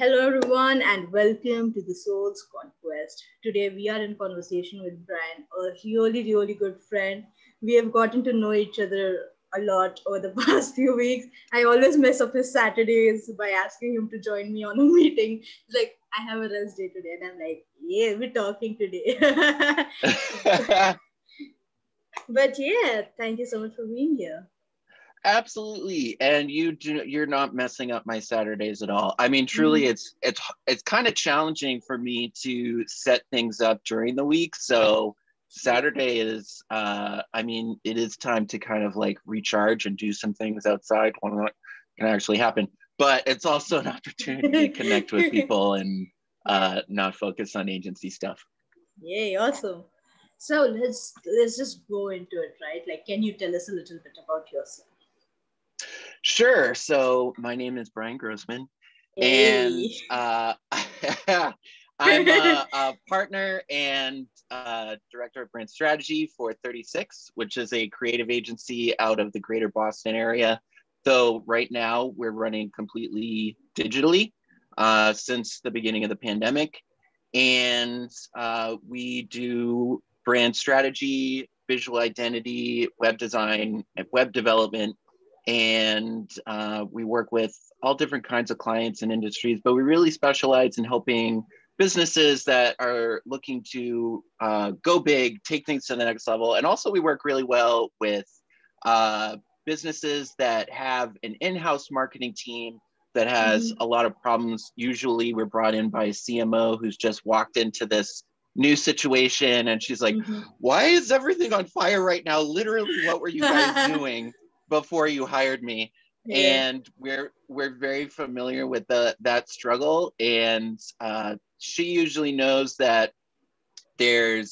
Hello, everyone, and welcome to the Soul's Conquest. Today, we are in conversation with Brian, a really, really good friend. We have gotten to know each other a lot over the past few weeks. I always mess up his Saturdays by asking him to join me on a meeting. He's like, I have a rest day today. And I'm like, yeah, we're talking today. But yeah, thank you so much for being here. Absolutely. And you're not messing up my Saturdays at all. I mean, truly it's kind of challenging for me to set things up during the week. So Saturday is it is time to kind of like recharge and do some things outside when that can actually happen. But it's also an opportunity to connect with people and not focus on agency stuff. Yay, awesome. So let's just go into it, right? Like, can you tell us a little bit about yourself? Sure. So my name is Brian Grossman, and Hey. I'm a partner and director of brand strategy for 36, which is a creative agency out of the greater Boston area. So right now we're running completely digitally since the beginning of the pandemic. And we do brand strategy, visual identity, web design, and web development. And we work with all different kinds of clients and industries, but we really specialize in helping businesses that are looking to go big, take things to the next level. And also we work really well with businesses that have an in-house marketing team that has a lot of problems. Usually we're brought in by a CMO who's just walked into this new situation and she's like, why is everything on fire right now? Literally, what were you guys doing before you hired me? Yeah. And we're very familiar with that struggle. And she usually knows that there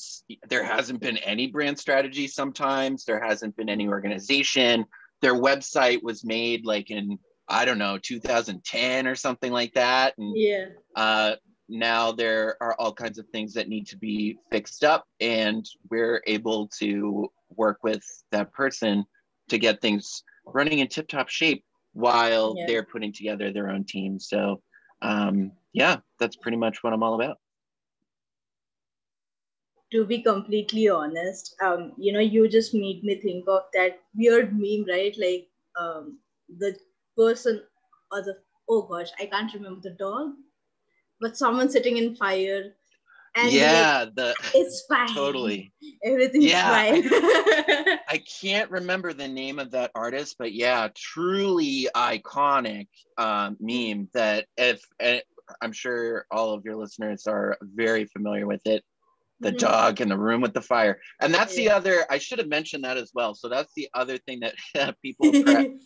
hasn't been any brand strategy. Sometimes there hasn't been any organization. Their website was made like in, I don't know, 2010 or something like that. And yeah. Now there are all kinds of things that need to be fixed up, and we're able to work with that person to get things running in tip-top shape while they're putting together their own team. So yeah, that's pretty much what I'm all about. To be completely honest, you just made me think of that weird meme, right? Like the person or oh gosh, I can't remember the dog, but someone sitting in fire. And yeah, it's fine. Totally. Everything's fine. I can't remember the name of that artist, but yeah, truly iconic meme that I'm sure all of your listeners are very familiar with it. The dog in the room with the fire. And that's the other, I should have mentioned that as well. So that's the other thing that people,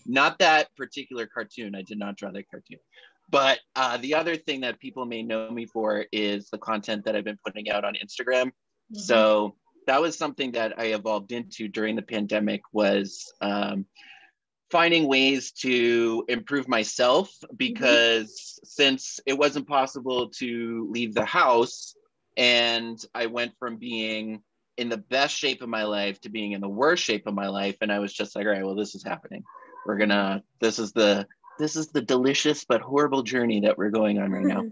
not that particular cartoon. I did not draw that cartoon. But the other thing that people may know me for is the content that I've been putting out on Instagram. So that was something that I evolved into during the pandemic, was finding ways to improve myself, because since it wasn't possible to leave the house, and I went from being in the best shape of my life to being in the worst shape of my life. And I was just like, all right, well, this is happening. This is the delicious but horrible journey that we're going on right now.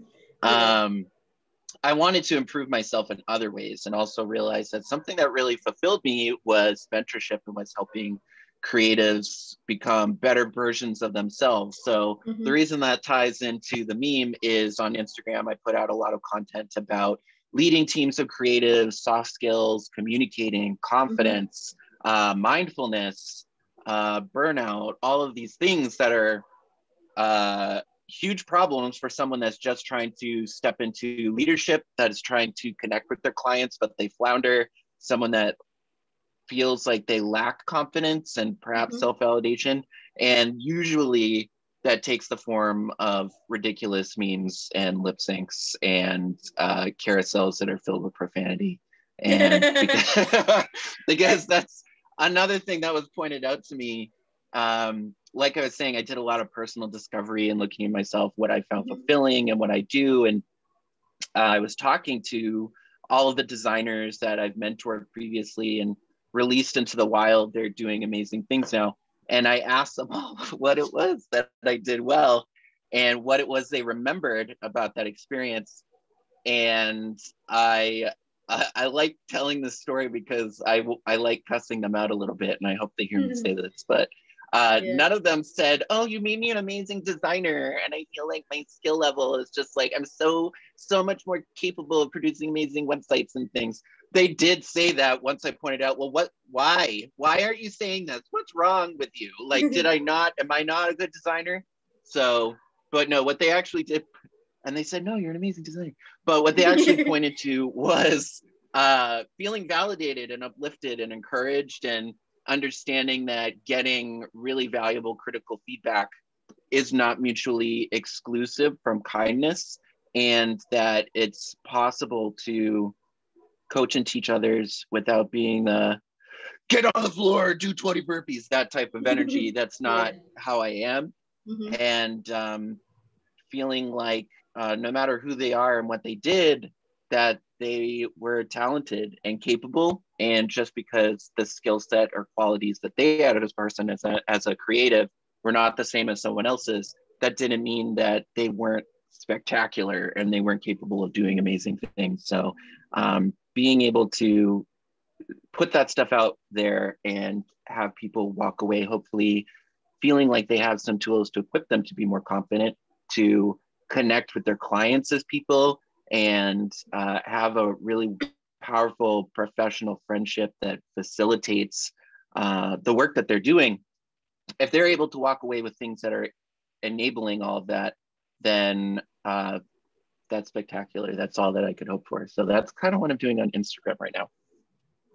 I wanted to improve myself in other ways, and also realized that something that really fulfilled me was mentorship and was helping creatives become better versions of themselves. So the reason that ties into the meme is on Instagram, I put out a lot of content about leading teams of creatives, soft skills, communicating, confidence, mindfulness, burnout, all of these things that are huge problems for someone that's just trying to step into leadership, that is trying to connect with their clients, but they flounder, someone that feels like they lack confidence and perhaps self-validation. And usually that takes the form of ridiculous memes and lip syncs and carousels that are filled with profanity. And because that's another thing that was pointed out to me. Like I was saying, I did a lot of personal discovery and looking at myself, what I found fulfilling and what I do. And I was talking to all of the designers that I've mentored previously and released into the wild. They're doing amazing things now. And I asked them all what it was that I did well. and what it was they remembered about that experience. And I like telling this story because I like cussing them out a little bit, and I hope they hear me say this. But Yeah. none of them said, "Oh, you made me an amazing designer," and I feel like my skill level is just like I'm so much more capable of producing amazing websites and things. They did say that once I pointed out, well, why aren't you saying this? What's wrong with you? Like, am I not a good designer? So, but no, what they actually did, and they said, no, you're an amazing designer. But what they actually pointed to was feeling validated and uplifted and encouraged, and understanding that getting really valuable critical feedback is not mutually exclusive from kindness, and that it's possible to coach and teach others without being the get on the floor, do 20 burpees, that type of energy. That's not Yeah. how I am. And feeling like no matter who they are and what they did, that they were talented and capable. And just because the skill set or qualities that they had as a person, as a creative, were not the same as someone else's, that didn't mean that they weren't spectacular and they weren't capable of doing amazing things. So being able to put that stuff out there and have people walk away, hopefully feeling like they have some tools to equip them to be more confident, to connect with their clients as people, and have a really powerful professional friendship that facilitates the work that they're doing. If they're able to walk away with things that are enabling all of that, then that's spectacular. That's all that I could hope for. So that's kind of what I'm doing on Instagram right now.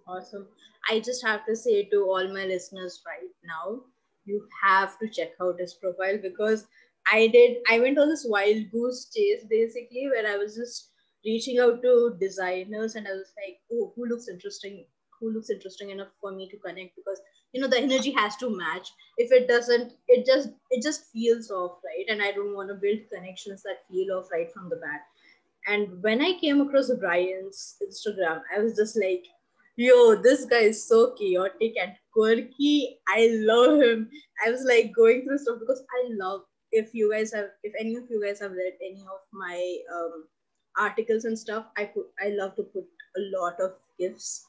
Awesome. I just have to say to all my listeners right now, you have to check out his profile, because I went on this wild goose chase basically, where I was just reaching out to designers, and I was like, oh, who looks interesting enough for me to connect, because the energy has to match. If it doesn't, it just feels off, right? And I don't want to build connections that feel off right from the bat. And when I came across Brian's Instagram, I was just like, yo, this guy is so chaotic and quirky. I love him. I was like going through stuff, because I love, if any of you guys have read any of my articles and stuff, I love to put a lot of gifs.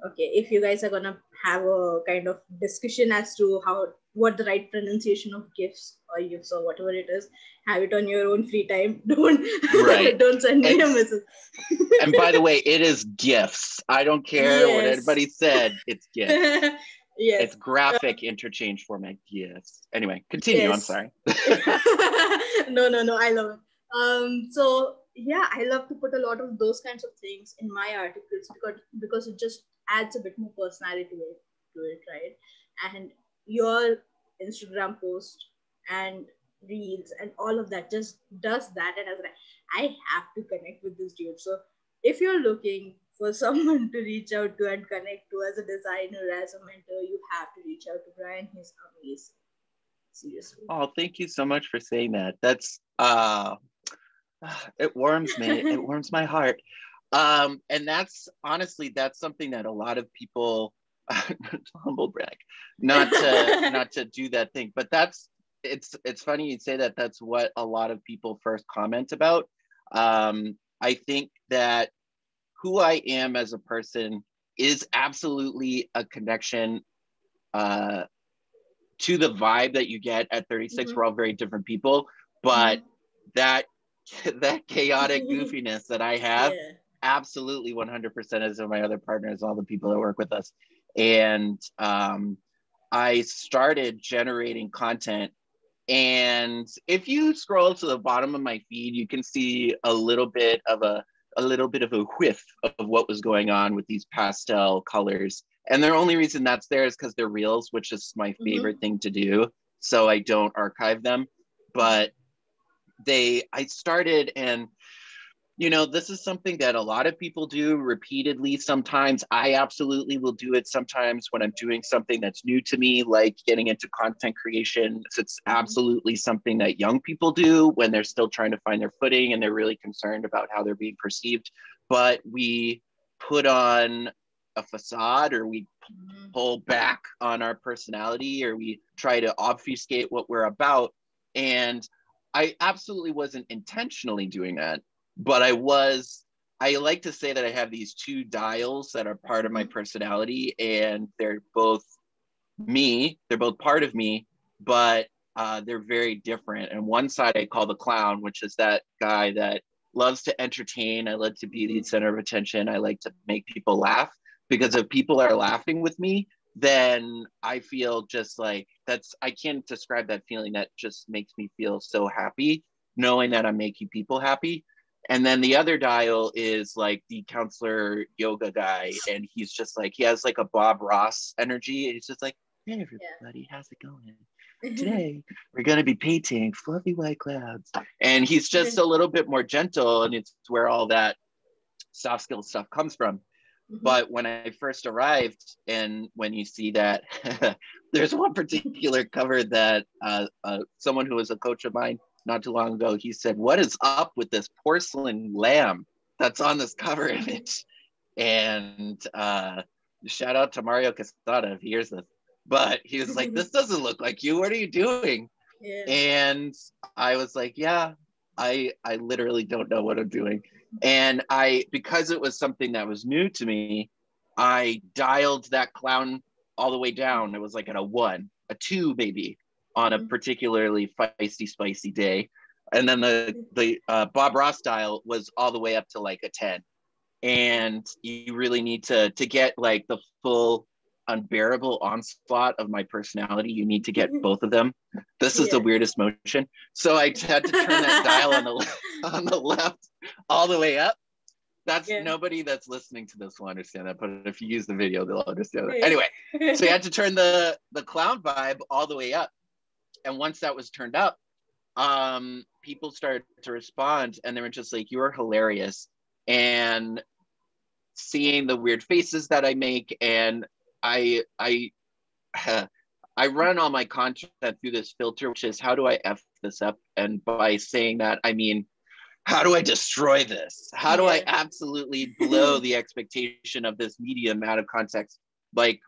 Okay, if you guys are gonna have a kind of discussion as to what the right pronunciation of gifs or whatever it is, have it on your own free time. Don't Right. don't send me a message. And by the way, it is gifts. I don't care what Yes. anybody said. It's gifts. Yes. It's graphic interchange format gifts. Anyway, continue. I'm Yes. sorry. No, I love it. So yeah, I love to put a lot of those kinds of things in my articles, because it just adds a bit more personality to it, right? And your Instagram post and reels and all of that just does that, and I was like, I have to connect with this dude. So if you're looking for someone to reach out to and connect to as a designer, as a mentor, you have to reach out to Brian. He's amazing. Seriously. Oh, thank you so much for saying that. That's it warms me. It warms my heart. And that's honestly, that's something that a lot of people humble brag, not to do that thing, but it's funny you say that. That's what a lot of people first comment about. I think that who I am as a person is absolutely a connection to the vibe that you get at 36. We're all very different people, but that chaotic goofiness that I have, Yeah. absolutely 100% as of my other partners, all the people that work with us. And I started generating content. And if you scroll to the bottom of my feed, you can see a little bit of a whiff of what was going on with these pastel colors. And the only reason that's there is because they're reels, which is my favorite thing to do. So I don't archive them. But I started, and this is something that a lot of people do repeatedly. Sometimes I absolutely will do it sometimes when I'm doing something that's new to me, like getting into content creation. It's absolutely something that young people do when they're still trying to find their footing and they're really concerned about how they're being perceived. But we put on a facade, or we pull back on our personality, or we try to obfuscate what we're about. And I absolutely wasn't intentionally doing that, but I like to say that I have these two dials that are part of my personality, and they're both me, they're both part of me, but they're very different. And one side I call the clown, which is that guy that loves to entertain. I love to be the center of attention. I like to make people laugh, because if people are laughing with me, then I feel just like I can't describe that feeling. That just makes me feel so happy knowing that I'm making people happy. And then the other dial is like the counselor yoga guy. And he's just like, he has like a Bob Ross energy. He's just like, hey, everybody, how's it going? Today, we're going to be painting fluffy white clouds. And he's just a little bit more gentle. And it's where all that soft skill stuff comes from. But when I first arrived, and when you see that, there's one particular cover that someone who was a coach of mine not too long ago, he said, what is up with this porcelain lamb that's on this cover image? And shout out to Mario Casada if he hears this. But he was like, this doesn't look like you. What are you doing? Yeah. And I was like, yeah, I literally don't know what I'm doing. And because it was something that was new to me, I dialed that clown all the way down. It was like at a 1, a 2 maybe, on a particularly feisty, spicy day. And then the Bob Ross dial was all the way up to like a 10. And you really need to get like the full unbearable onslaught of my personality. You need to get both of them. This is the weirdest motion. So I had to turn that dial on the left all the way up. That's nobody that's listening to this will understand that, but if you use the video, they'll understand that. Anyway, so you had to turn the clown vibe all the way up. And once that was turned up, people started to respond, and they were just like, you are hilarious. And seeing the weird faces that I make, and I run all my content through this filter, which is, how do I F this up? And by saying that, I mean, how do I destroy this? How do I absolutely blow the expectation of this medium out of context? Like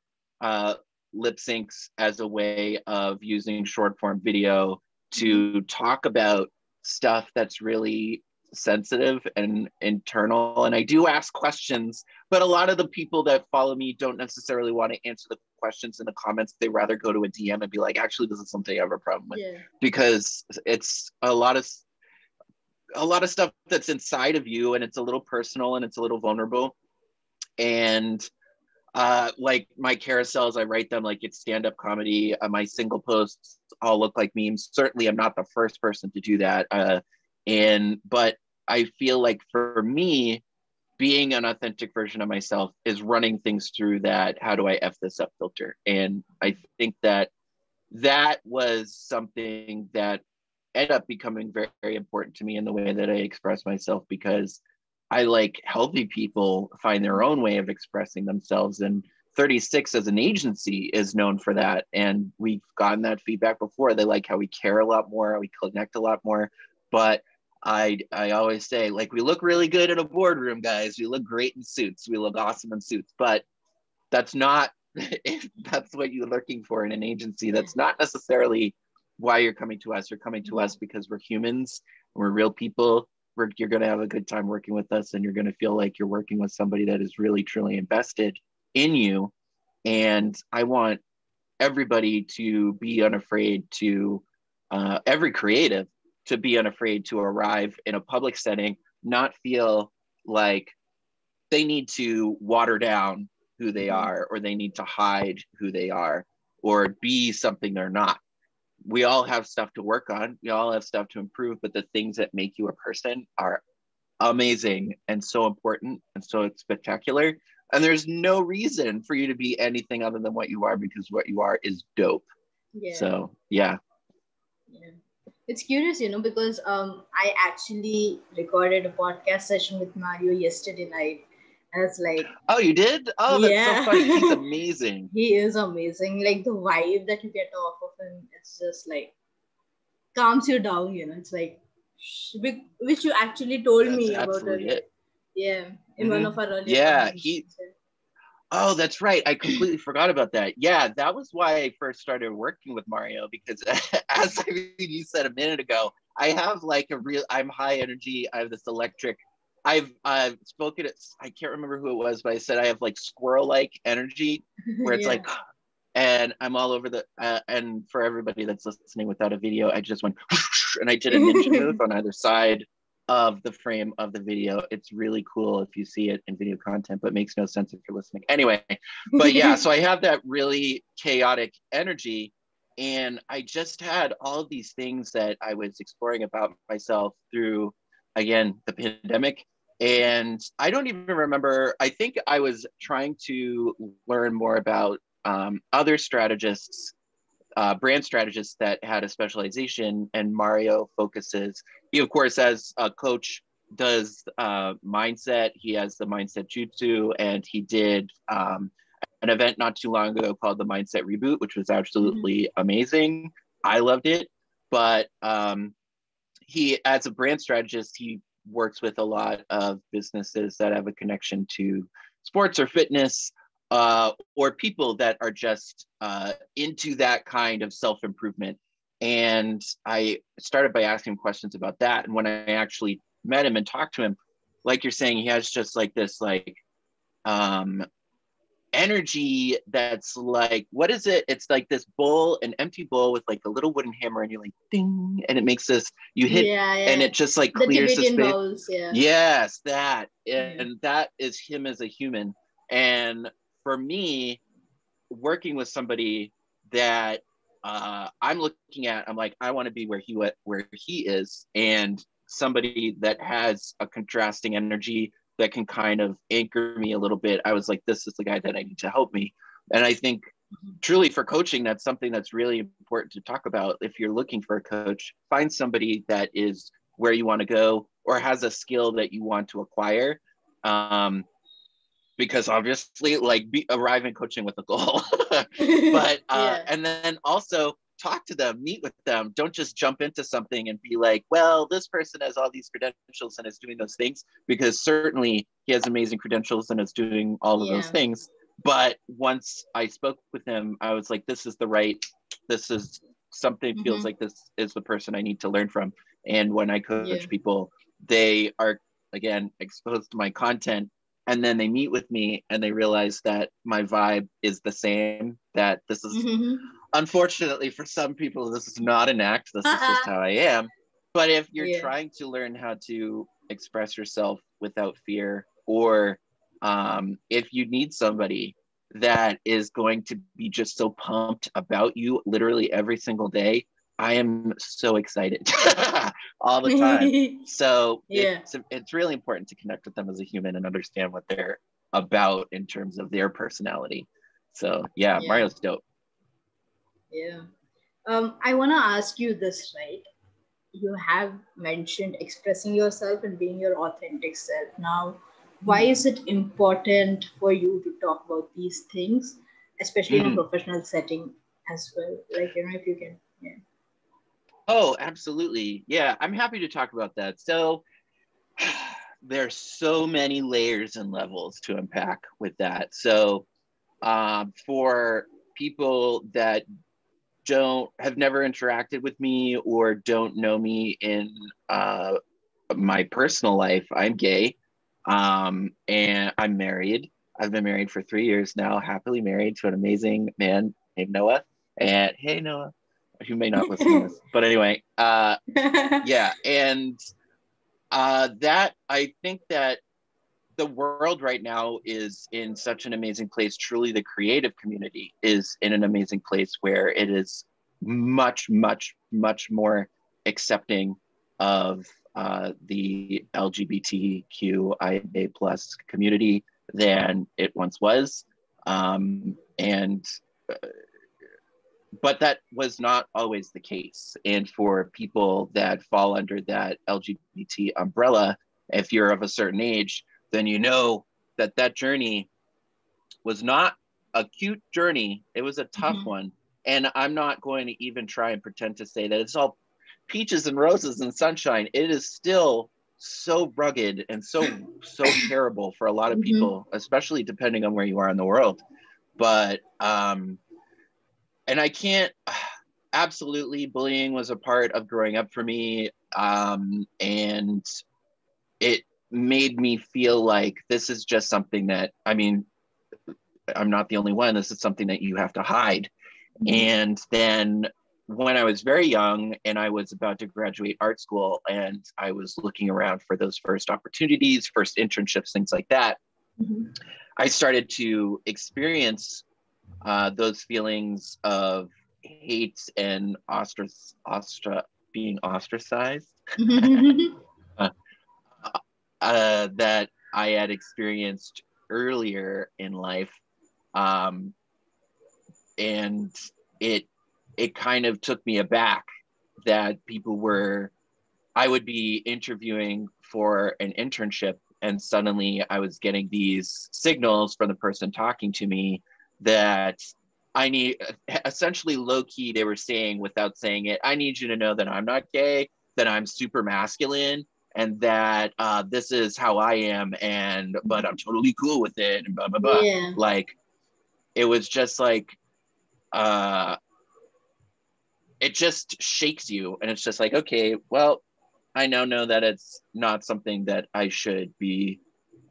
lip syncs as a way of using short form video to talk about stuff that's really sensitive and internal. And I do ask questions, but a lot of the people that follow me don't necessarily want to answer the questions in the comments. They rather go to a DM and be like, actually, this is something I have a problem with, because it's a lot of stuff that's inside of you, and it's a little personal and it's a little vulnerable. And like my carousels, I write them like it's stand-up comedy. My single posts all look like memes. Certainly I'm not the first person to do that. But I feel like for me, being an authentic version of myself is running things through that how do I F this up filter. And I think that was something that ended up becoming very, very important to me in the way that I express myself, because I like healthy people find their own way of expressing themselves. And 36 as an agency is known for that. And we've gotten that feedback before. They like how we care a lot more, we connect a lot more. But I always say, like, we look really good in a boardroom, guys. We look great in suits. We look awesome in suits. But that's not, if that's what you're looking for in an agency, that's not necessarily why you're coming to us. You're coming to us because we're humans, we're real people. You're going to have a good time working with us, and you're going to feel like you're working with somebody that is really, truly invested in you. And I want everybody to be unafraid to, every creative, to be unafraid to arrive in a public setting, not feel like they need to water down who they are, or they need to hide who they are, or be something they're not. We all have stuff to work on. We all have stuff to improve, but the things that make you a person are amazing and so important and so spectacular. And there's no reason for you to be anything other than what you are, because what you are is dope. So, yeah. It's curious, because I actually recorded a podcast session with Mario yesterday night. And it's like, oh, you did? Oh, that's so funny. He's amazing. He is amazing. Like, the vibe that you get off of him, it's just like calms you down. It's like, which you actually told me about it. In one of our earlier Oh, that's right. I completely forgot about that. Yeah, that was why I first started working with Mario, because as you said a minute ago, I have like I'm high energy. I have this electric, I've spoken it, I can't remember who it was, but I said I have like squirrel-like energy where it's Yeah. like, and I'm all over the, and for everybody that's listening without a video, I just went, and I did a ninja move on either side of the frame of the video. It's really cool if you see it in video content, but makes no sense if you're listening. Anyway, but yeah, so I have that really chaotic energy. And I just had all of these things that I was exploring about myself through, again, the pandemic. And I don't even remember, I think I was trying to learn more about other strategists, brand strategists that had a specialization, and Mario focuses, he of course as a coach does mindset, he has the mindset jutsu, and he did an event not too long ago called the Mindset Reboot, which was absolutely amazing. I loved it. But he, as a brand strategist, he works with a lot of businesses that have a connection to sports or fitness, or people that are just into that kind of self-improvement. And I started by asking him questions about that. And when I actually met him and talked to him, like you're saying, he has just like this like energy that's like, what is it? It's like this bowl, an empty bowl with like a little wooden hammer, and you're like ding, and it makes this, you hit, Yeah, and yeah. it just like The clears the Tibetan space. bowls, yeah. Yes, that. And that is him as a human. And for me, working with somebody that I'm looking at, I'm like, I want to be where he is, and somebody that has a contrasting energy that can kind of anchor me a little bit. I was like, this is the guy that I need to help me. And I think truly for coaching, that's something that's really important to talk about. If you're looking for a coach, find somebody that is where you want to go or has a skill that you want to acquire. Because obviously like arrive in coaching with a goal, but and then also talk to them, meet with them. Don't just jump into something and be like, well, this person has all these credentials and is doing those things, because certainly he has amazing credentials and is doing all of those things. But once I spoke with him, I was like, this is something feels like this is the person I need to learn from. And when I coach people, they are, again, exposed to my content, and then they meet with me and they realize that my vibe is the same, that this is, unfortunately for some people, this is not an act, this is just how I am. But if you're trying to learn how to express yourself without fear, or if you need somebody that is going to be just so pumped about you literally every single day, I am so excited all the time. So it's really important to connect with them as a human and understand what they're about in terms of their personality. So Mario's dope. I want to ask you this, right? You have mentioned expressing yourself and being your authentic self. Now, why is it important for you to talk about these things, especially in a professional setting as well? Like, if you can. Oh, absolutely. Yeah, I'm happy to talk about that. So there's so many layers and levels to unpack with that. So for people that have never interacted with me or don't know me in my personal life, I'm gay, and I'm married. I've been married for 3 years now, happily married to an amazing man named Noah. And hey, Noah, who may not listen to this, but anyway, and that, I think that the world right now is in such an amazing place. Truly, the creative community is in an amazing place where it is much, much, much more accepting of the LGBTQIA plus community than it once was. But that was not always the case. And for people that fall under that LGBT umbrella, if you're of a certain age, then you know that that journey was not a cute journey. It was a tough one. And I'm not going to even try and pretend to say that it's all peaches and roses and sunshine. It is still so rugged and so terrible for a lot of people, especially depending on where you are in the world. But and I can't, absolutely, bullying was a part of growing up for me. And it made me feel like this is just something that, I mean, I'm not the only one. This is something that you have to hide. And then when I was very young and I was about to graduate art school and I was looking around for those first opportunities, first internships, things like that, I started to experience those feelings of hate and being ostracized uh, that I had experienced earlier in life. And it kind of took me aback that I would be interviewing for an internship and suddenly I was getting these signals from the person talking to me that I need, essentially low key, they were saying without saying it, I need you to know that I'm not gay, that I'm super masculine, and that this is how I am, but I'm totally cool with it, and blah, blah, blah. Yeah. Like, it was just like, it just shakes you. And it's just like, okay, well, I now know that it's not something that I should be.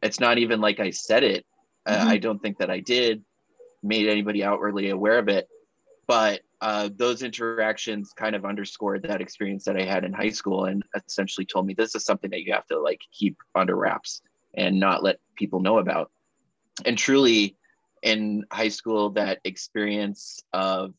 It's not even like I said it. I don't think that I made anybody outwardly aware of it. But those interactions kind of underscored that experience that I had in high school and essentially told me this is something that you have to like keep under wraps and not let people know about. And truly in high school, that experience of,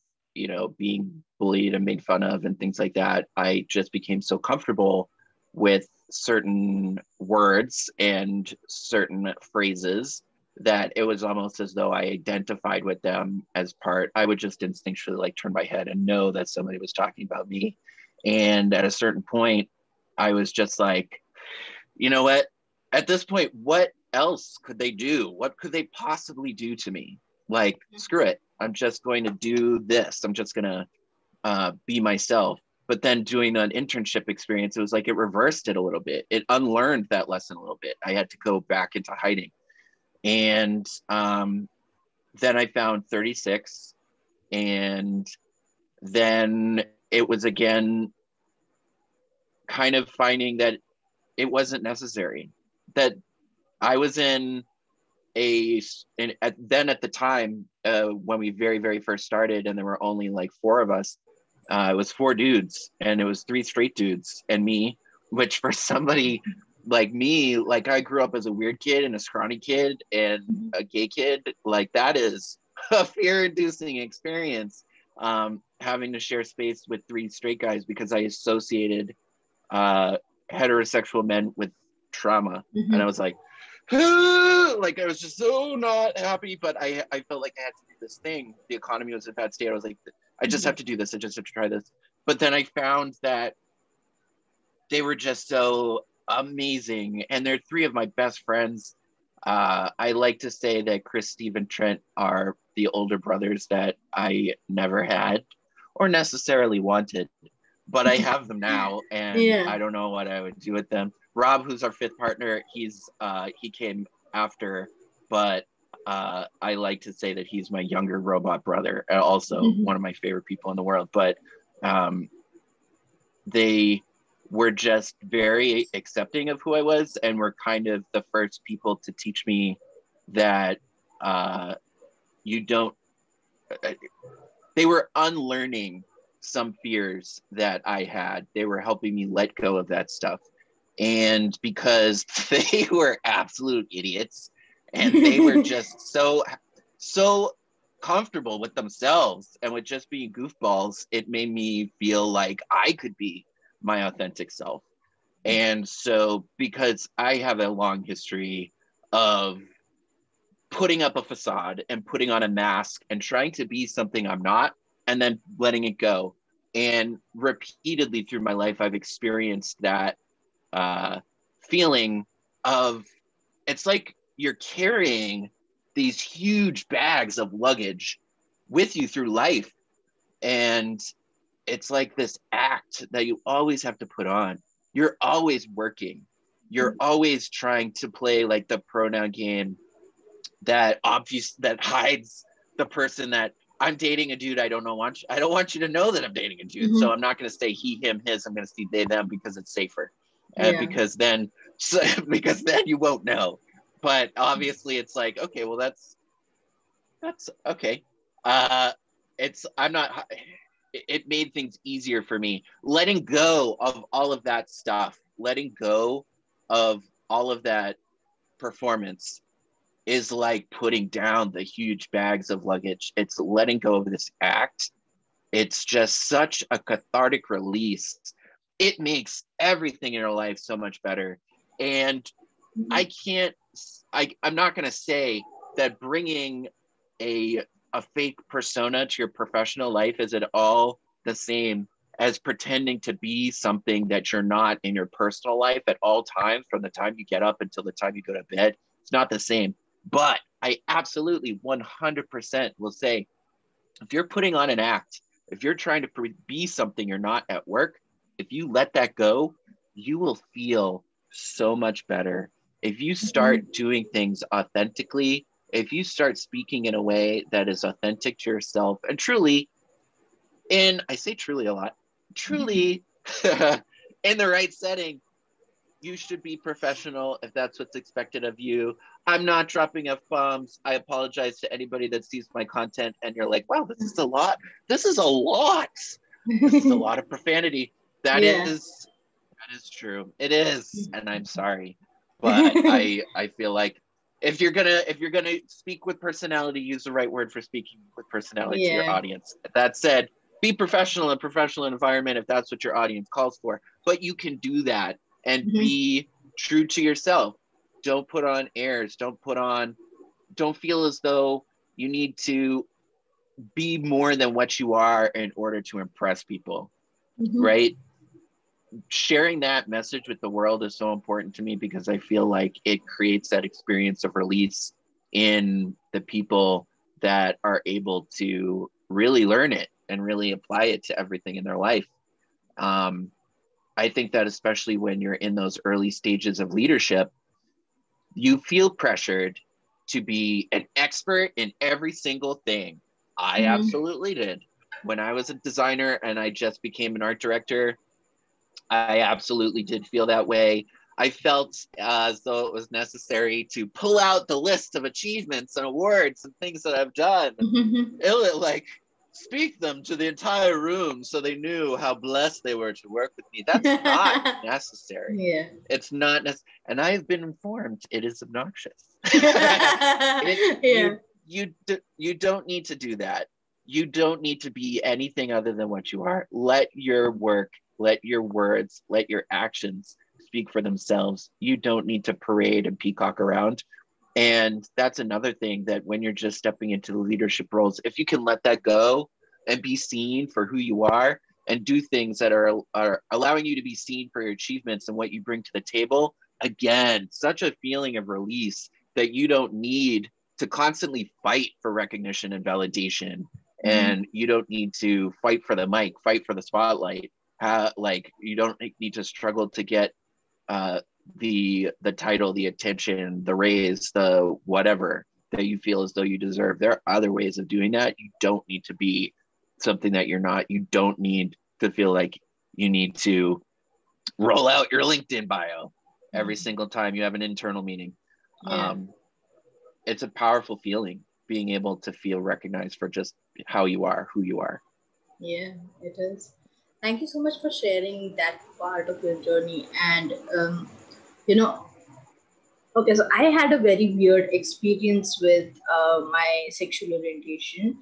being bullied and made fun of and things like that, I just became so comfortable with certain words and certain phrases that it was almost as though I identified with them as part. I would just instinctually like turn my head and know that somebody was talking about me. And at a certain point, I was just like, you know what? At this point, what else could they do? What could they possibly do to me? Like, screw it. I'm just going to do this. I'm just going to be myself. But then doing an internship experience, it was like it reversed it a little bit. It unlearned that lesson a little bit. I had to go back into hiding. And then I found 36. And then it was again kind of finding that it wasn't necessary. That I was then at the time, when we very, very first started and there were only like 4 of us, it was 4 dudes and it was 3 straight dudes and me, which for somebody like me, like I grew up as a weird kid and a scrawny kid and a gay kid, like that is a fear-inducing experience, having to share space with 3 straight guys because I associated heterosexual men with trauma. And I was like, like I was just so not happy, but I felt like I had to do this thing. The economy was in a bad state. I was like, I just have to do this. I just have to try this. But then I found that they were just so amazing. And they're 3 of my best friends. I like to say that Chris, Steve, and Trent are the older brothers that I never had or necessarily wanted, but I have them now and I don't know what I would do with them. Rob, who's our 5th partner, he came after, but I like to say that he's my younger robot brother, also one of my favorite people in the world. But they were just very accepting of who I was and were kind of the first people to teach me that they were unlearning some fears that I had. They were helping me let go of that stuff. And because they were absolute idiots and they were just so comfortable with themselves and with just being goofballs, it made me feel like I could be my authentic self. And so because I have a long history of putting up a facade and putting on a mask and trying to be something I'm not, and then letting it go. And repeatedly through my life, I've experienced that feeling of, it's like you're carrying these huge bags of luggage with you through life. And it's like this act that you always have to put on. You're always working. You're always trying to play like the pronoun game that hides the person that I'm dating a dude. I don't want you to know that I'm dating a dude. So I'm not going to say he, him, his. I'm going to say they, them, because it's safer. Because then you won't know. But obviously it's like, okay, well, that's okay. It made things easier for me. Letting go of all of that stuff, letting go of all of that performance is like putting down the huge bags of luggage. It's letting go of this act. It's just such a cathartic release. It makes everything in your life so much better. And I'm not going to say that bringing a fake persona to your professional life is at all the same as pretending to be something that you're not in your personal life at all times, from the time you get up until the time you go to bed. It's not the same. But I absolutely 100% will say, if you're putting on an act, if you're trying to be something you're not at work, if you let that go, you will feel so much better. If you start doing things authentically, if you start speaking in a way that is authentic to yourself and truly, and I say truly a lot, truly in the right setting, you should be professional if that's what's expected of you. I'm not dropping F-bombs. I apologize to anybody that sees my content and you're like, wow, this is a lot. This is a lot. This is a lot of profanity. That is true. It is. And I'm sorry. But I feel like if you're gonna speak with personality, use the right word for speaking with personality to your audience. That said, be professional in a professional environment if that's what your audience calls for. But you can do that and be true to yourself. Don't put on airs. Don't feel as though you need to be more than what you are in order to impress people, right? Sharing that message with the world is so important to me because I feel like it creates that experience of release in the people that are able to really learn it and really apply it to everything in their life. I think that especially when you're in those early stages of leadership, you feel pressured to be an expert in every single thing. I absolutely did. When I was a designer and I just became an art director, I absolutely did feel that way. I felt as though it was necessary to pull out the list of achievements and awards and things that I've done. Like, speak them to the entire room so they knew how blessed they were to work with me. That's not necessary. It's not necessary. And I've been informed it is obnoxious. You don't need to do that. You don't need to be anything other than what you are. Let your work, let your words, let your actions speak for themselves. You don't need to parade and peacock around. And that's another thing, that when you're just stepping into the leadership roles, if you can let that go and be seen for who you are and do things that are allowing you to be seen for your achievements and what you bring to the table, again, such a feeling of release that you don't need to constantly fight for recognition and validation. And you don't need to fight for the mic, fight for the spotlight. Like, you don't need to struggle to get the title, the attention, the raise, the whatever that you feel as though you deserve. There are other ways of doing that. You don't need to be something that you're not. You don't need to feel like you need to roll out your LinkedIn bio every single time you have an internal meeting. It's a powerful feeling, being able to feel recognized for just how you are, who you are. Yeah, it is. Thank you so much for sharing that part of your journey. And you know, okay, so I had a very weird experience with my sexual orientation.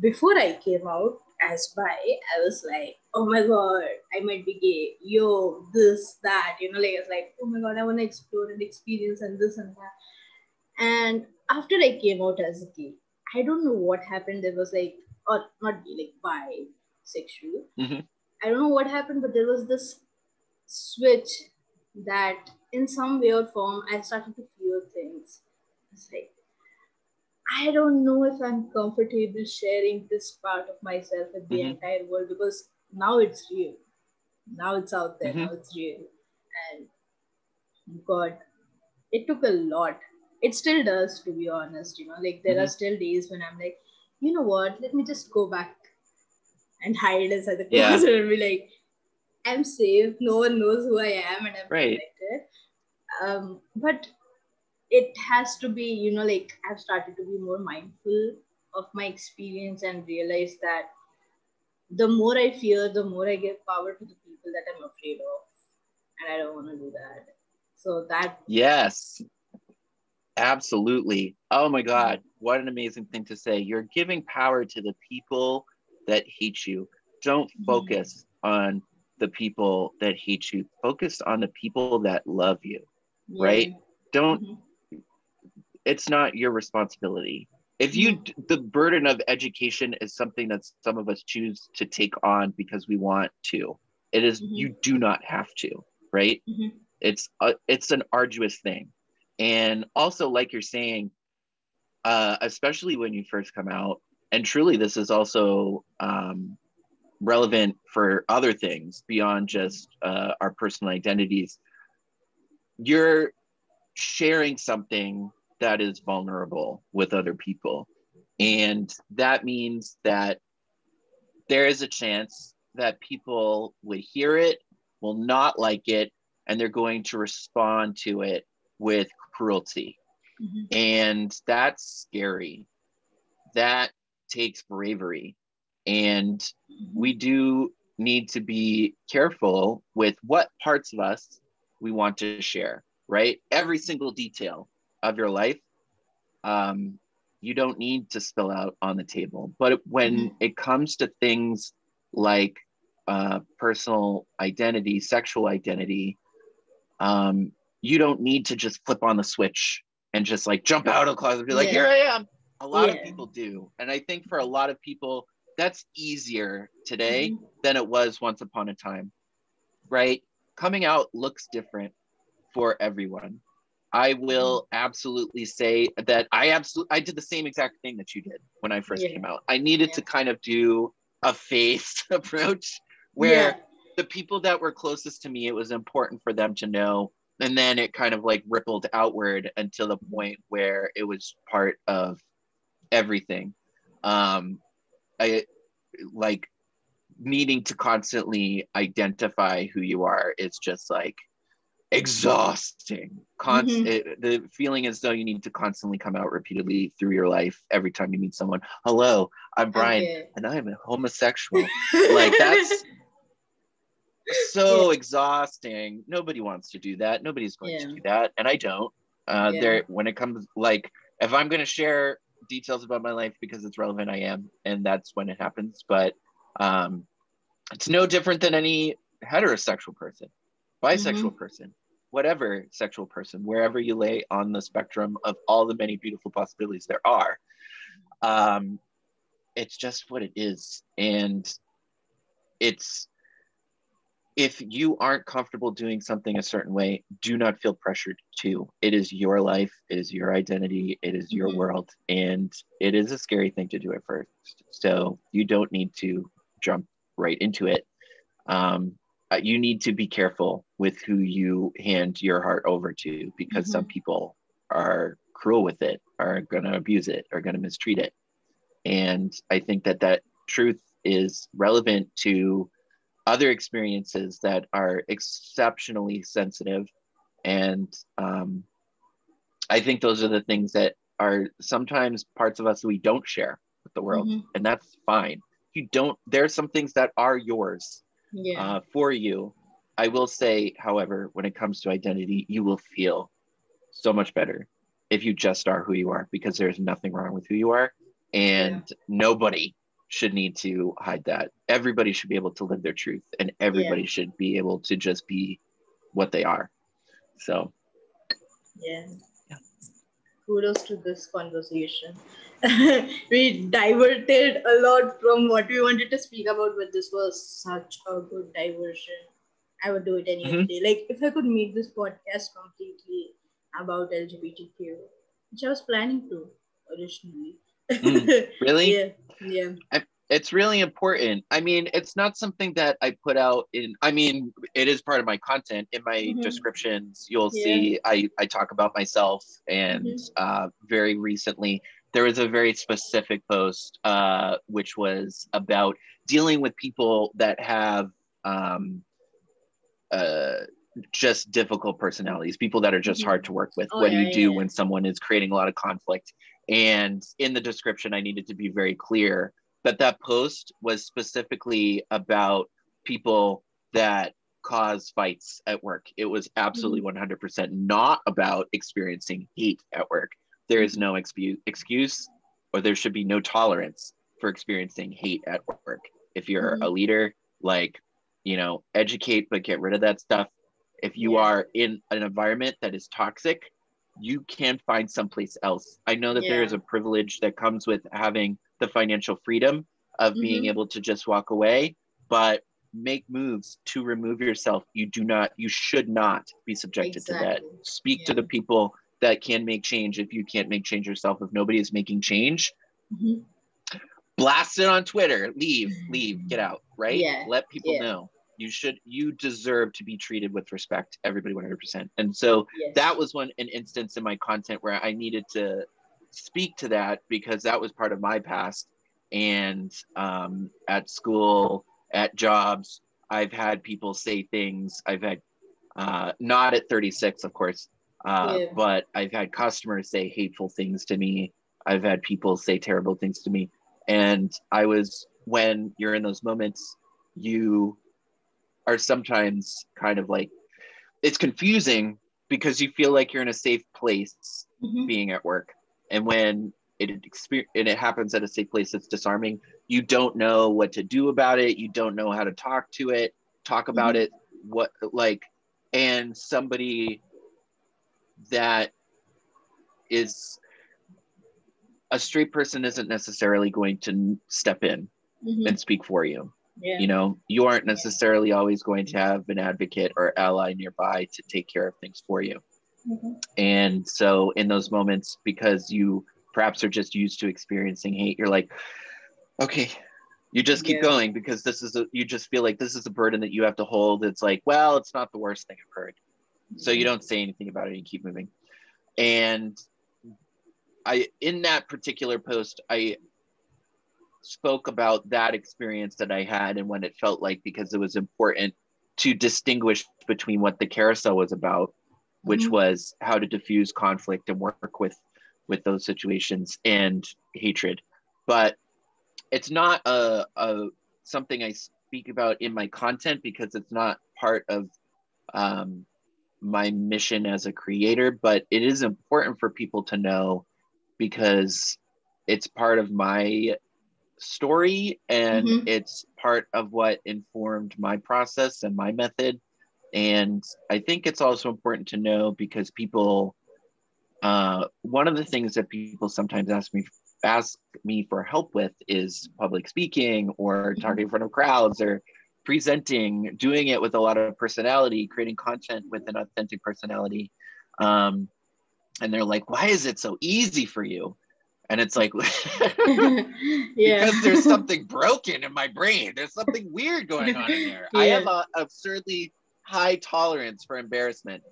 Before I came out as bi, I was like, oh my god, I might be gay. Yo, this, that, like, it's like, oh my god, I want to explore and experience and this and that. And after I came out as gay, I don't know what happened. There was like, or not gay, like bisexual. I don't know what happened, but there was this switch that in some weird form I started to feel things. It's like, I don't know if I'm comfortable sharing this part of myself with the entire world, because now it's real. Now it's out there. Now it's real. And God, it took a lot. It still does, to be honest. Like, there are still days when I'm like, you know what? Let me just go back and hide inside the Yeah, closet and be like, I'm safe. No one knows who I am, and I'm right. protected. But it has to be, like I've started to be more mindful of my experience and realize that the more I fear, the more I give power to the people that I'm afraid of, and I don't want to do that. So that. Yes, absolutely. Oh my God, what an amazing thing to say. You're giving power to the people that hate you. Don't Mhm. focus on the people that hate you. Focus on the people that love you, Yeah. right? Don't, Hmm. it's not your responsibility. If you, Hmm. the burden of education is something that some of us choose to take on because we want to. It is, Hmm. you do not have to, right? Hmm. It's an arduous thing. And also, like you're saying, especially when you first come out, and truly this is also relevant for other things beyond just our personal identities. You're sharing something that is vulnerable with other people, and that means that there is a chance that people would hear it, will not like it, and they're going to respond to it with cruelty. Hmm. And that's scary. That takes bravery. And we Hmm. do need to be careful with what parts of us we want to share, right? Every single detail of your life, um, you don't need to spill out on the table. But when Hmm. it comes to things like personal identity, sexual identity, you don't need to just flip on the switch and just like jump out of the closet and be like, Yeah. here I am. A lot of Yeah. people do. And I think for a lot of people, that's easier today Hmm. than it was once upon a time, right? Coming out looks different for everyone. I Hmm. will absolutely say that I did the same exact thing that you did when I first Yeah. came out. I needed Yeah. to kind of do a phased approach Yeah. where the people that were closest to me, it was important for them to know. And then it kind of like rippled outward until the point where it was part of everything. I like needing to constantly identify who you are is just like exhausting. Hmm. The feeling as though you need to constantly come out repeatedly through your life every time you meet someone. Hello, I'm Brian, Okay. and I'm a homosexual. Like that's Yeah. so exhausting. Nobody wants to do that. Nobody's going to Yeah. do that, and I don't. Yeah. There, when it comes like if I'm going to share details about my life because it's relevant, I am, and that's when it happens. But um, it's no different than any heterosexual person, Hmm. bisexual person, whatever sexual person, wherever you lay on the spectrum of all the many beautiful possibilities there are. Um, it's just what it is. And it's, if you aren't comfortable doing something a certain way, do not feel pressured to. It is your life, it is your identity, it is your Hmm. world. And it is a scary thing to do at first. So you don't need to jump right into it. um, you need to be careful with who you hand your heart over to, because some Hmm. people are cruel with it, are going to abuse it, are going to mistreat it. And I think that that truth is relevant to other experiences that are exceptionally sensitive. And I think those are the things that are sometimes parts of us we don't share with the world. Hmm. And that's fine. You don't, there are some things that are yours Yeah. for you. I will say, however, when it comes to identity, you will feel so much better if you just are who you are, because there's nothing wrong with who you are. Yeah. And nobody should need to hide that. Everybody should be able to live their truth, and Yeah. everybody should be able to just be what they are. So, Yeah. yeah. Kudos to this conversation. We diverted a lot from what we wanted to speak about, but this was such a good diversion. I would do it any other Mm-hmm. day. Like, if I could make this podcast completely about LGBTQ, which I was planning to originally. Mm, really? Yeah, yeah. It's really important. I mean, it's not something that I put out in, I mean, it is part of my content. In my Mm-hmm. descriptions, you'll Yeah. see I talk about myself. And Mm-hmm. very recently, there was a very specific post, which was about dealing with people that have just difficult personalities, people that are just hard to work with. What do you do when someone is creating a lot of conflict? And in the description, I needed to be very clear that that post was specifically about people that cause fights at work. It was absolutely 100% not about experiencing hate at work. There is no excuse, or there should be no tolerance for experiencing hate at work. If you're a leader, like, you know, educate, but get rid of that stuff. If you are in an environment that is toxic, you can find someplace else. I know that there is a privilege that comes with having the financial freedom of being able to just walk away, but make moves to remove yourself. You should not be subjected to that. Speak to the people that can make change. If you can't make change yourself, if nobody is making change, blast it on Twitter, leave, get out, right? Let people know. You deserve to be treated with respect, everybody 100%. And so that was an instance in my content where I needed to speak to that, because that was part of my past. And at school, at jobs, I've had people say things. I've had, not at 36, of course, but I've had customers say hateful things to me. I've had people say terrible things to me. And when you're in those moments, you are sometimes kind of like, it's confusing because you feel like you're in a safe place being at work. And when it happens at a safe place, it's disarming. You don't know what to do about it. You don't know how to talk about it. And somebody that is a straight person isn't necessarily going to step in and speak for you. You know, you aren't necessarily always going to have an advocate or ally nearby to take care of things for you. And so in those moments, because you perhaps are just used to experiencing hate, you're like, okay, you just keep going, because you just feel like this is a burden that you have to hold. It's like, well, it's not the worst thing I've heard. So you don't say anything about it, you keep moving. And in that particular post, I spoke about that experience that I had and what it felt like, because it was important to distinguish between what the carousel was about, which was how to diffuse conflict and work with those situations, and hatred. But it's not something I speak about in my content, because it's not part of my mission as a creator, but it is important for people to know, because it's part of my story, and it's part of what informed my process and my method. And I think it's also important to know, because people, one of the things that people sometimes ask me for help with is public speaking, or talking in front of crowds, or presenting, doing it with a lot of personality, creating content with an authentic personality. And they're like, why is it so easy for you? And it's like, because there's something broken in my brain. There's something weird going on in there. I have an absurdly high tolerance for embarrassment.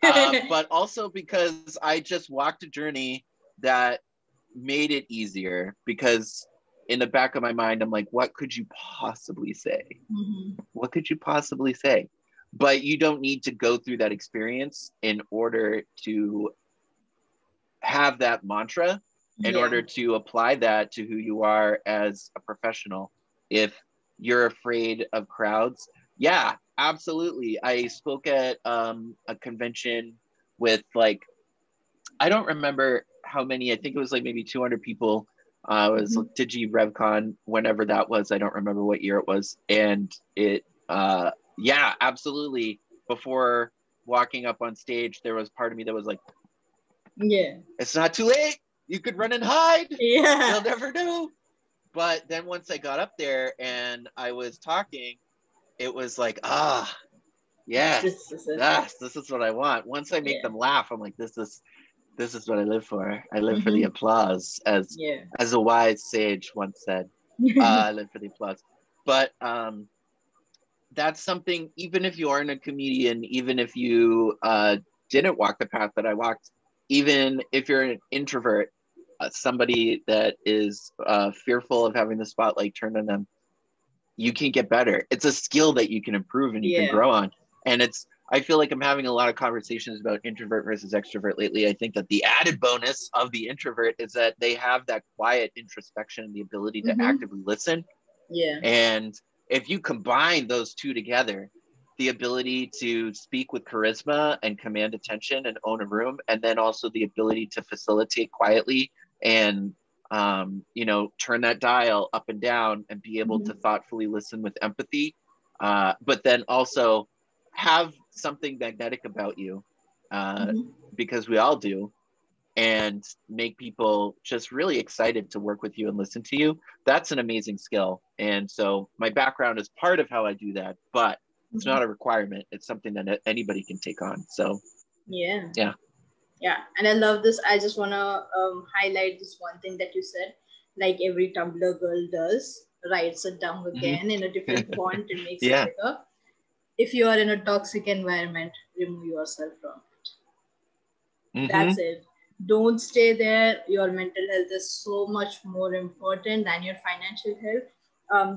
But also because I just walked a journey that made it easier, because in the back of my mind, I'm like, what could you possibly say? What could you possibly say? But you don't need to go through that experience in order to have that mantra, in order to apply that to who you are as a professional. If you're afraid of crowds, absolutely. I spoke at a convention with, like, I don't remember how many, I think it was like maybe 200 people. It was Digi RevCon, whenever that was. I don't remember what year it was. And it, absolutely. Before walking up on stage, there was part of me that was like, it's not too late. You could run and hide. You'll never know. But then once I got up there and I was talking, it was like, this is what I want. Once I make them laugh, I'm like, this is what I live for. I live for the applause, as a wise sage once said. I live for the applause. But that's something, even if you aren't a comedian, even if you didn't walk the path that I walked, even if you're an introvert, somebody that is fearful of having the spotlight turned on them, you can get better. It's a skill that you can improve and you can grow on. And I feel like I'm having a lot of conversations about introvert versus extrovert lately. I think that the added bonus of the introvert is that they have that quiet introspection and the ability to actively listen. Yeah. And if you combine those two together, the ability to speak with charisma and command attention and own a room, and then also the ability to facilitate quietly and turn that dial up and down and be able to thoughtfully listen with empathy, but then also have something magnetic about you, because we all do, and make people just really excited to work with you and listen to you. That's an amazing skill. And so my background is part of how I do that, but it's not a requirement. It's something that anybody can take on. So yeah. And I love this. I just want to highlight this one thing that you said, like every Tumblr girl does, writes it down again in a different font and makes it bigger. If you are in a toxic environment, remove yourself from it. That's it. Don't stay there. Your mental health is so much more important than your financial health.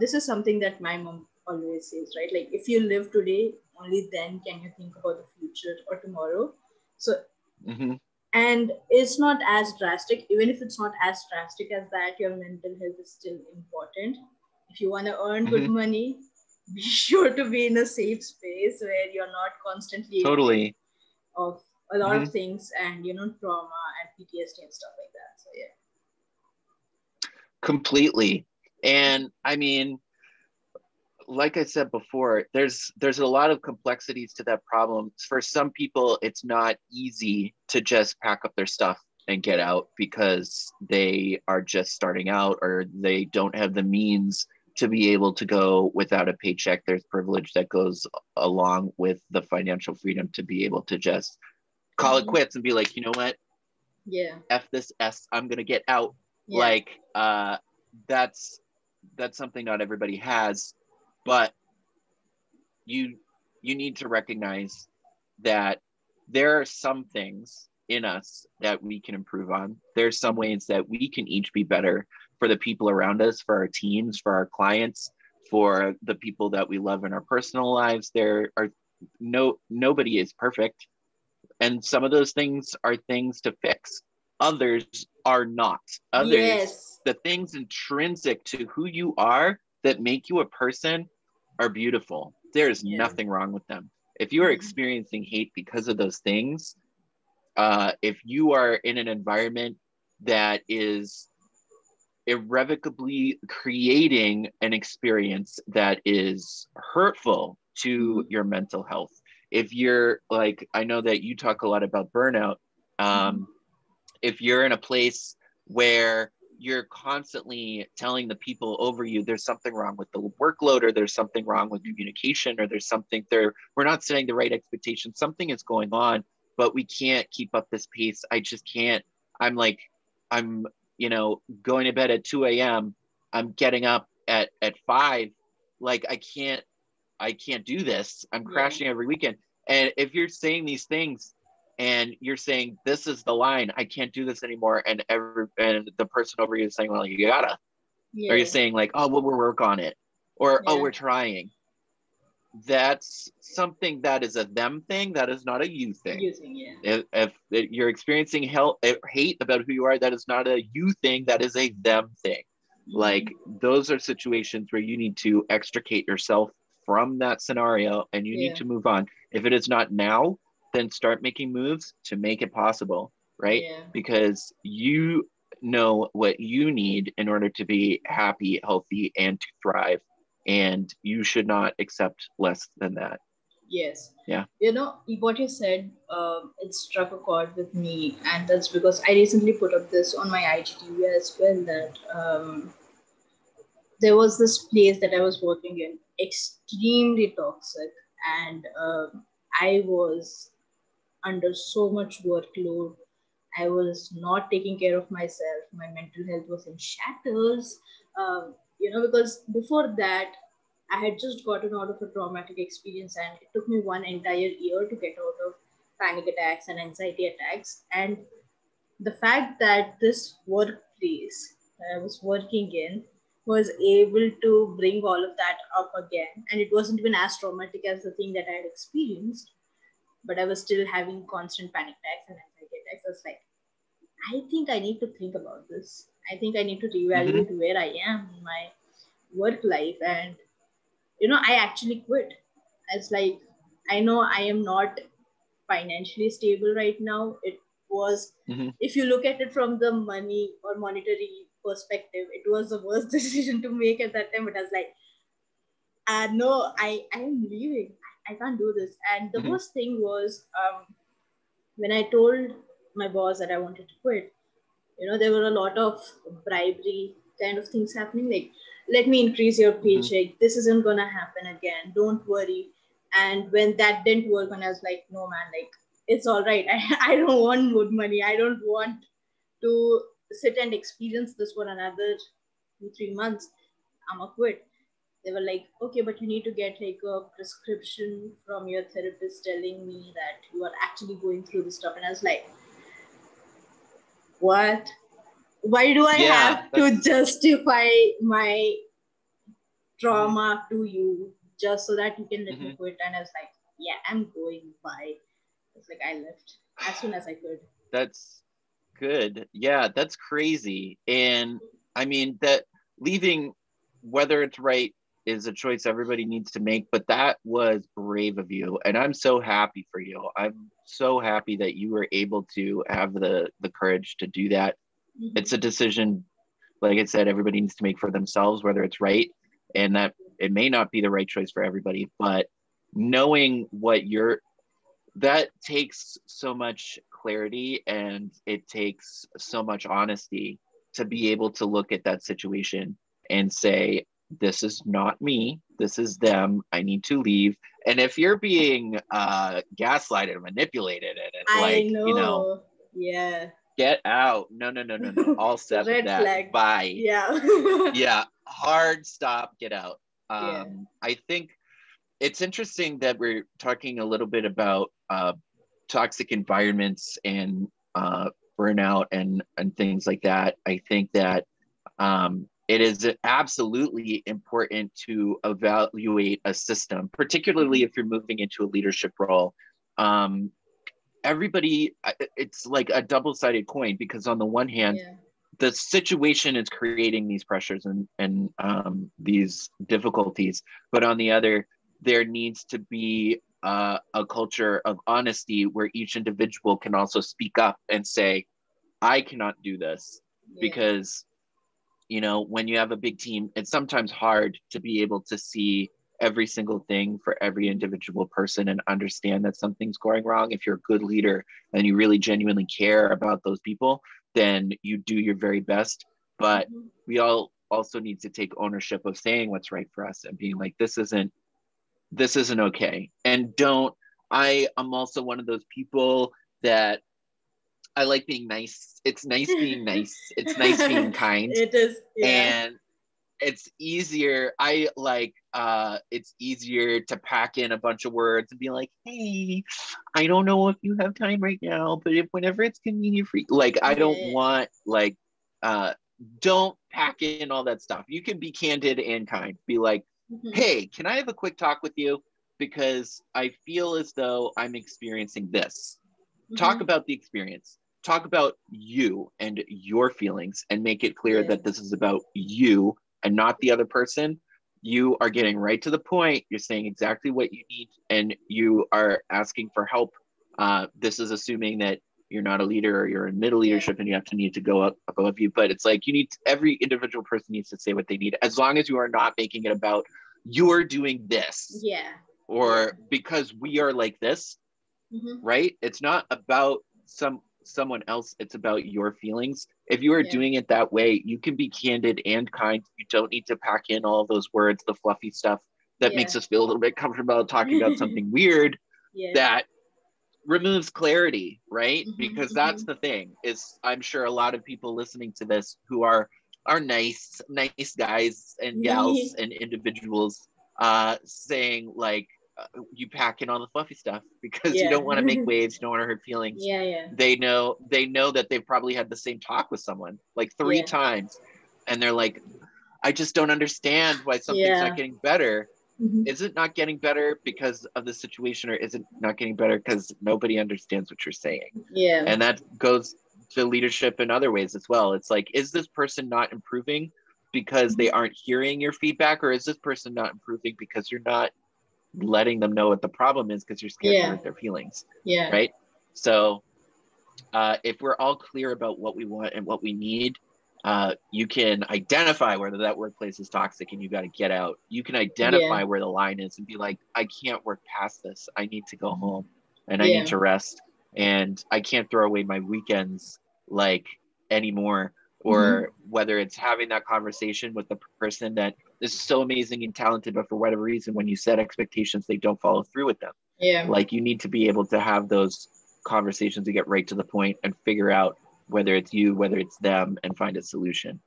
This is something that my mom always says, right? Like, if you live today, only then can you think about the future or tomorrow. So, and it's not as drastic. Even if it's not as drastic as that, your mental health is still important. If you want to earn good money, be sure to be in a safe space where you're not constantly of a lot of things and trauma and PTSD and stuff like that. So completely. And I mean, like I said before, there's a lot of complexities to that problem. For some people, it's not easy to just pack up their stuff and get out because they are just starting out or they don't have the means to be able to go without a paycheck. There's privilege that goes along with the financial freedom to be able to just call it quits and be like, you know what? F this S, I'm gonna get out. Like that's something not everybody has, but you need to recognize that there are some things in us that we can improve on. There's some ways that we can each be better for the people around us, for our teams, for our clients, for the people that we love in our personal lives. There are nobody is perfect. And some of those things are things to fix. Others are not. Others, the things intrinsic to who you are that make you a person are beautiful. There's nothing wrong with them. If you are experiencing hate because of those things, if you are in an environment that is irrevocably creating an experience that is hurtful to your mental health, if you're like, I know that you talk a lot about burnout. If you're in a place where you're constantly telling the people over you there's something wrong with the workload, or there's something wrong with communication, or there's something we're not setting the right expectations, something is going on, but we can't keep up this pace. I just can't. I'm going to bed at 2 a.m. I'm getting up at 5. Like, I can't do this. I'm crashing every weekend. And if you're saying these things and you're saying, this is the line, I can't do this anymore, and the person over you is saying, well, you gotta. Or you're saying like, oh, well, we'll work on it. Or, oh, we're trying. That's something that is a them thing. That is not a you thing. If you're experiencing hate about who you are, that is not a you thing. That is a them thing. Like, those are situations where you need to extricate yourself from that scenario, and you need to move on. If it is not now, then start making moves to make it possible, right? Because you know what you need in order to be happy, healthy, and to thrive. And you should not accept less than that. What you said, it struck a chord with me, and that's because I recently put up this on my IGTV as well, that there was this place that I was working in, extremely toxic, and I was under so much workload. I was not taking care of myself. My mental health was in shatters. Because before that, I had just gotten out of a traumatic experience, and it took me one entire year to get out of panic attacks and anxiety attacks. And the fact that this workplace that I was working in was able to bring all of that up again, and it wasn't even as traumatic as the thing that I had experienced, but I was still having constant panic attacks and anxiety attacks. I was like, I think I need to think about this. I think I need to Mm-hmm. reevaluate where I am in my work life. And, I actually quit. I was like, I know I am not financially stable right now. It was, Mm-hmm. if you look at it from the money or monetary perspective, it was the worst decision to make at that time. But I was like, no, I am leaving. I can't do this. And the Mm-hmm. worst thing was, when I told my boss that I wanted to quit, there were a lot of bribery kind of things happening. Like, let me increase your Mm-hmm. paycheck. This isn't going to happen again. Don't worry. And when that didn't work, and I was like, no, man, like, it's all right. I don't want more money. I don't want to sit and experience this for another 2, 3 months. I'm a quit. They were like, okay, but you need to get like a prescription from your therapist telling me that you are actually going through this stuff. And I was like, what? Why do I Yeah, have to that's justify my mm-hmm. trauma to you just so that you can let me Mm-hmm. quit? And I was like, yeah, I'm going. Bye. It's like I left as soon as I could. That's good. Yeah, that's crazy. And I mean that leaving, whether it's right, is a choice everybody needs to make, but that was brave of you. And I'm so happy for you. I'm so happy that you were able to have the courage to do that. It's Mm-hmm. a decision, like I said, everybody needs to make for themselves, whether it's right. And that it may not be the right choice for everybody, but knowing what you're that takes so much clarity and it takes so much honesty to be able to look at that situation and say, this is not me, this is them, I need to leave. And if you're being gaslighted and manipulated and I like, know. Yeah. get out, no, no, no, no, no, all set with Red that, flag. bye. Yeah. Yeah, hard stop, get out. Yeah. I think it's interesting that we're talking a little bit about toxic environments and burnout and things like that. I think that it is absolutely important to evaluate a system, particularly Mm-hmm. if you're moving into a leadership role. Um, Everybody, it's like a double-sided coin because on the one hand, Yeah. the situation is creating these pressures and these difficulties, but on the other, there needs to be a culture of honesty where each individual can also speak up and say, I cannot do this. Yeah. Because when you have a big team, it's sometimes hard to be able to see every single thing for every Mm-hmm. individual person and understand that something's going wrong. If you're a good leader and you really genuinely care about those people, then you do your very best. But Mm-hmm. we all also need to take ownership of saying what's right for us and being like, this isn't okay. And don't I am also one of those people that I like being nice. It's nice being nice. It's nice being kind. It is. Yeah. And it's easier. I like it's easier to pack in a bunch of words and be like, hey, I don't know if you have time right now, but if whenever it's convenient for you, like I don't Yeah. want like uh don't pack in all that stuff. You can be candid and kind. Be like, Mm-hmm. hey, can I have a quick talk with you? Because I feel as though I'm experiencing this. Talk Mm-hmm. about the experience. Talk about you and your feelings and make it clear Yeah. that this is about you and not the other person. You are getting right to the point. You're saying exactly what you need and you are asking for help. This is assuming that you're not a leader or you're in middle Yeah. leadership and you have to need to go up above you. But it's like every individual person needs to say what they need, as long as you are not making it about you're doing this Yeah. Yeah. or because we are like this, Mm-hmm. right? It's not about someone else, it's about your feelings. If you are Yeah. doing it that way, you can be candid and kind. You don't need to pack in all of those words, the fluffy stuff that Yeah. makes us feel a little bit comfortable talking about something weird Yeah. that removes clarity, right? Mm-hmm. Because Mm-hmm. that's the thing, is I'm sure a lot of people listening to this who are nice guys and gals Me. and individuals saying like you pack in all the fluffy stuff because you Yeah. don't want to make waves, you don't want to hurt feelings. Yeah, yeah. They know that they've probably had the same talk with someone like 3 times, and they're like, I just don't understand why something's not getting better. Is it not getting better because of the situation, or is it not getting better because nobody understands what you're saying? Yeah. And that goes to leadership in other ways as well. It's like, is this person not improving because they aren't hearing your feedback, or is this person not improving because you're not letting them know what the problem is because you're scared to hurt their feelings? Yeah. Right? So if we're all clear about what we want and what we need, you can identify whether that workplace is toxic and you got to get out. You can identify where the line is and be like, I can't work past this. I need to go home and I need to rest, and I can't throw away my weekends like anymore. Or whether it's having that conversation with the person that is so amazing and talented, but for whatever reason, when you set expectations, they don't follow through with them. Yeah. Like, you need to be able to have those conversations to get right to the point and figure out whether it's you, whether it's them, and find a solution.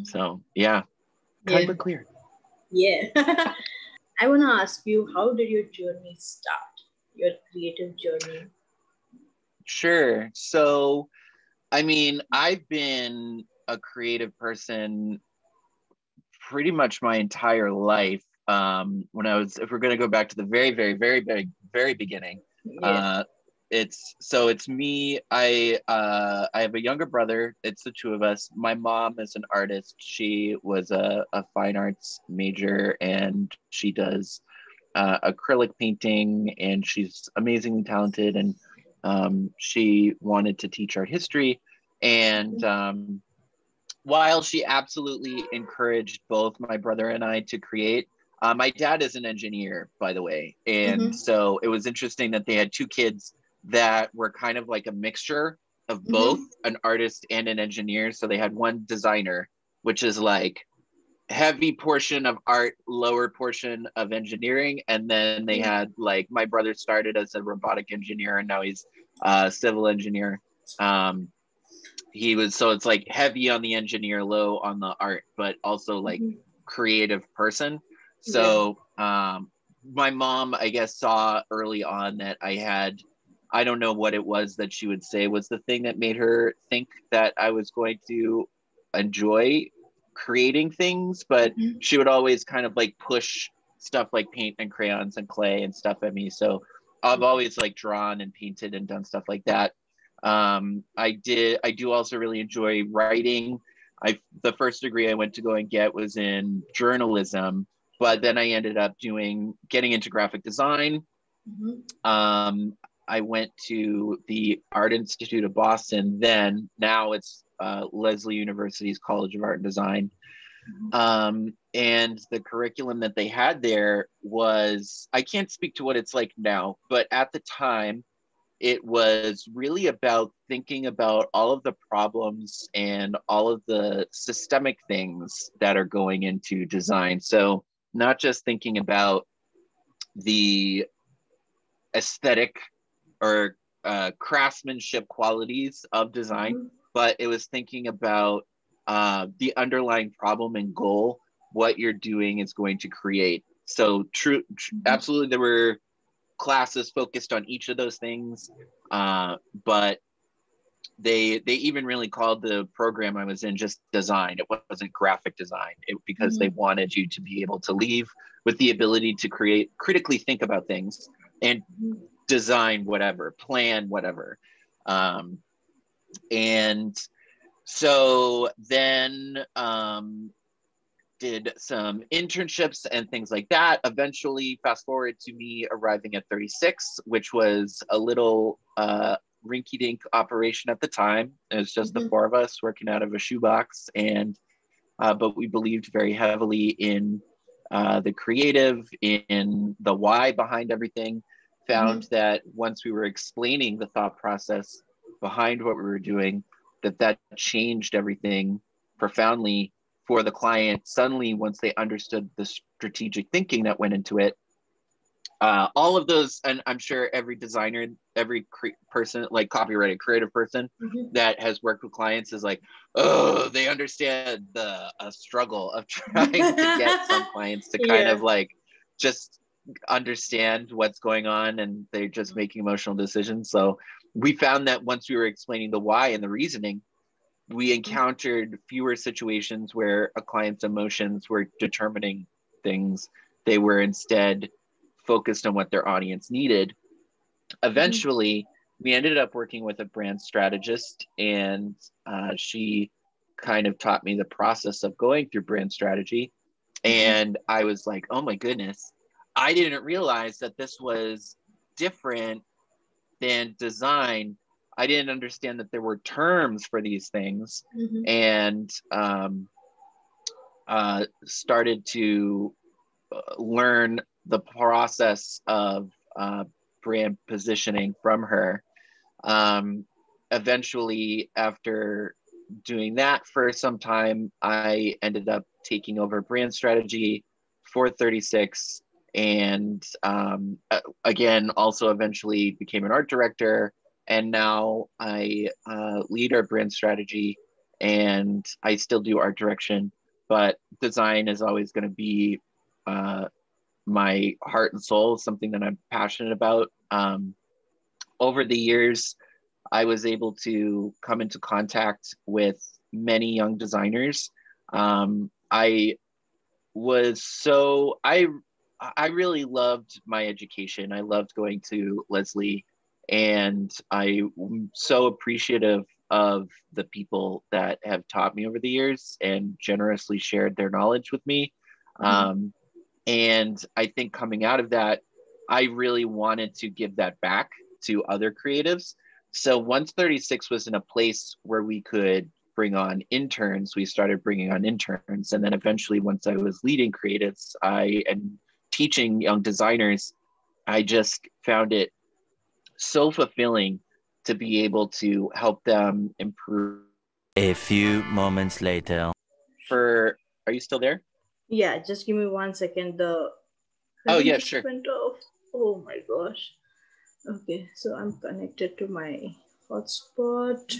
So kind of clear. Yeah. I want to ask you, how did your journey start, your creative journey? Sure. So, I mean, I've been a creative person pretty much my entire life. When I was, if we're going to go back to the very, very, very, very, very beginning, it's me. I have a younger brother. It's the two of us. My mom is an artist. She was a fine arts major, and she does acrylic painting, and she's amazingly talented. And she wanted to teach art history. And while she absolutely encouraged both my brother and I to create, my dad is an engineer, by the way. And so it was interesting that they had two kids that were kind of like a mixture of both an artist and an engineer. So they had one designer, which is like heavy portion of art, lower portion of engineering. And then they had, like, my brother started as a robotic engineer and now he's a civil engineer. So it's like heavy on the engineer, low on the art, but also like creative person. So my mom, I guess, saw early on that I don't know what it was that she would say was the thing that made her think that I was going to enjoy creating things, but she would always kind of like push stuff like paint and crayons and clay and stuff at me. So I've always like drawn and painted and done stuff like that. I do also really enjoy writing. The first degree I went to go and get was in journalism, but then I ended up getting into graphic design. I went to the Art Institute of Boston. Now it's Lesley University's College of Art and Design. And the curriculum that they had there was, I can't speak to what it's like now, but at the time, it was really about thinking about all of the problems and all of the systemic things that are going into design. So not just thinking about the aesthetic or craftsmanship qualities of design, but it was thinking about the underlying problem and goal, what you're doing is going to create. So absolutely, there were classes focused on each of those things, but they even really called the program I was in just design. It wasn't graphic design, because they wanted you to be able to leave with the ability to critically think about things and design whatever, plan whatever. And so then did some internships and things like that. Eventually, fast forward to me arriving at 36, which was a little rinky-dink operation at the time. It was just the four of us working out of a shoebox, and but we believed very heavily in the creative, in the why behind everything. Found that once we were explaining the thought process behind what we were doing, that changed everything profoundly for the client. Suddenly, once they understood the strategic thinking that went into it, all of those, and I'm sure every designer, every person, like copywriter, creative person that has worked with clients is like, oh, they understand the struggle of trying to get some clients to kind of like just understand what's going on and they're just making emotional decisions. So we found that once we were explaining the why and the reasoning, we encountered fewer situations where a client's emotions were determining things. They were instead focused on what their audience needed. Eventually, we ended up working with a brand strategist, and she kind of taught me the process of going through brand strategy. And I was like, oh my goodness, I didn't realize that this was different than design. I didn't understand that there were terms for these things, and started to learn the process of brand positioning from her. Eventually, after doing that for some time, I ended up taking over brand strategy for 36, and again, also eventually became an art director. And now I lead our brand strategy, and I still do art direction, but design is always going to be my heart and soul, something that I'm passionate about. Over the years, I was able to come into contact with many young designers. I really loved my education. I loved going to Lesley, and I'm so appreciative of the people that have taught me over the years and generously shared their knowledge with me. And I think coming out of that, I really wanted to give that back to other creatives. So once 36 was in a place where we could bring on interns, we started bringing on interns. And then eventually, once I was leading creatives and teaching young designers, I just found it so fulfilling to be able to help them improve. A few moments later. Are you still there? Yeah, just give me 1 second. Oh yeah, sure. Went off. Oh my gosh. Okay, so I'm connected to my hotspot,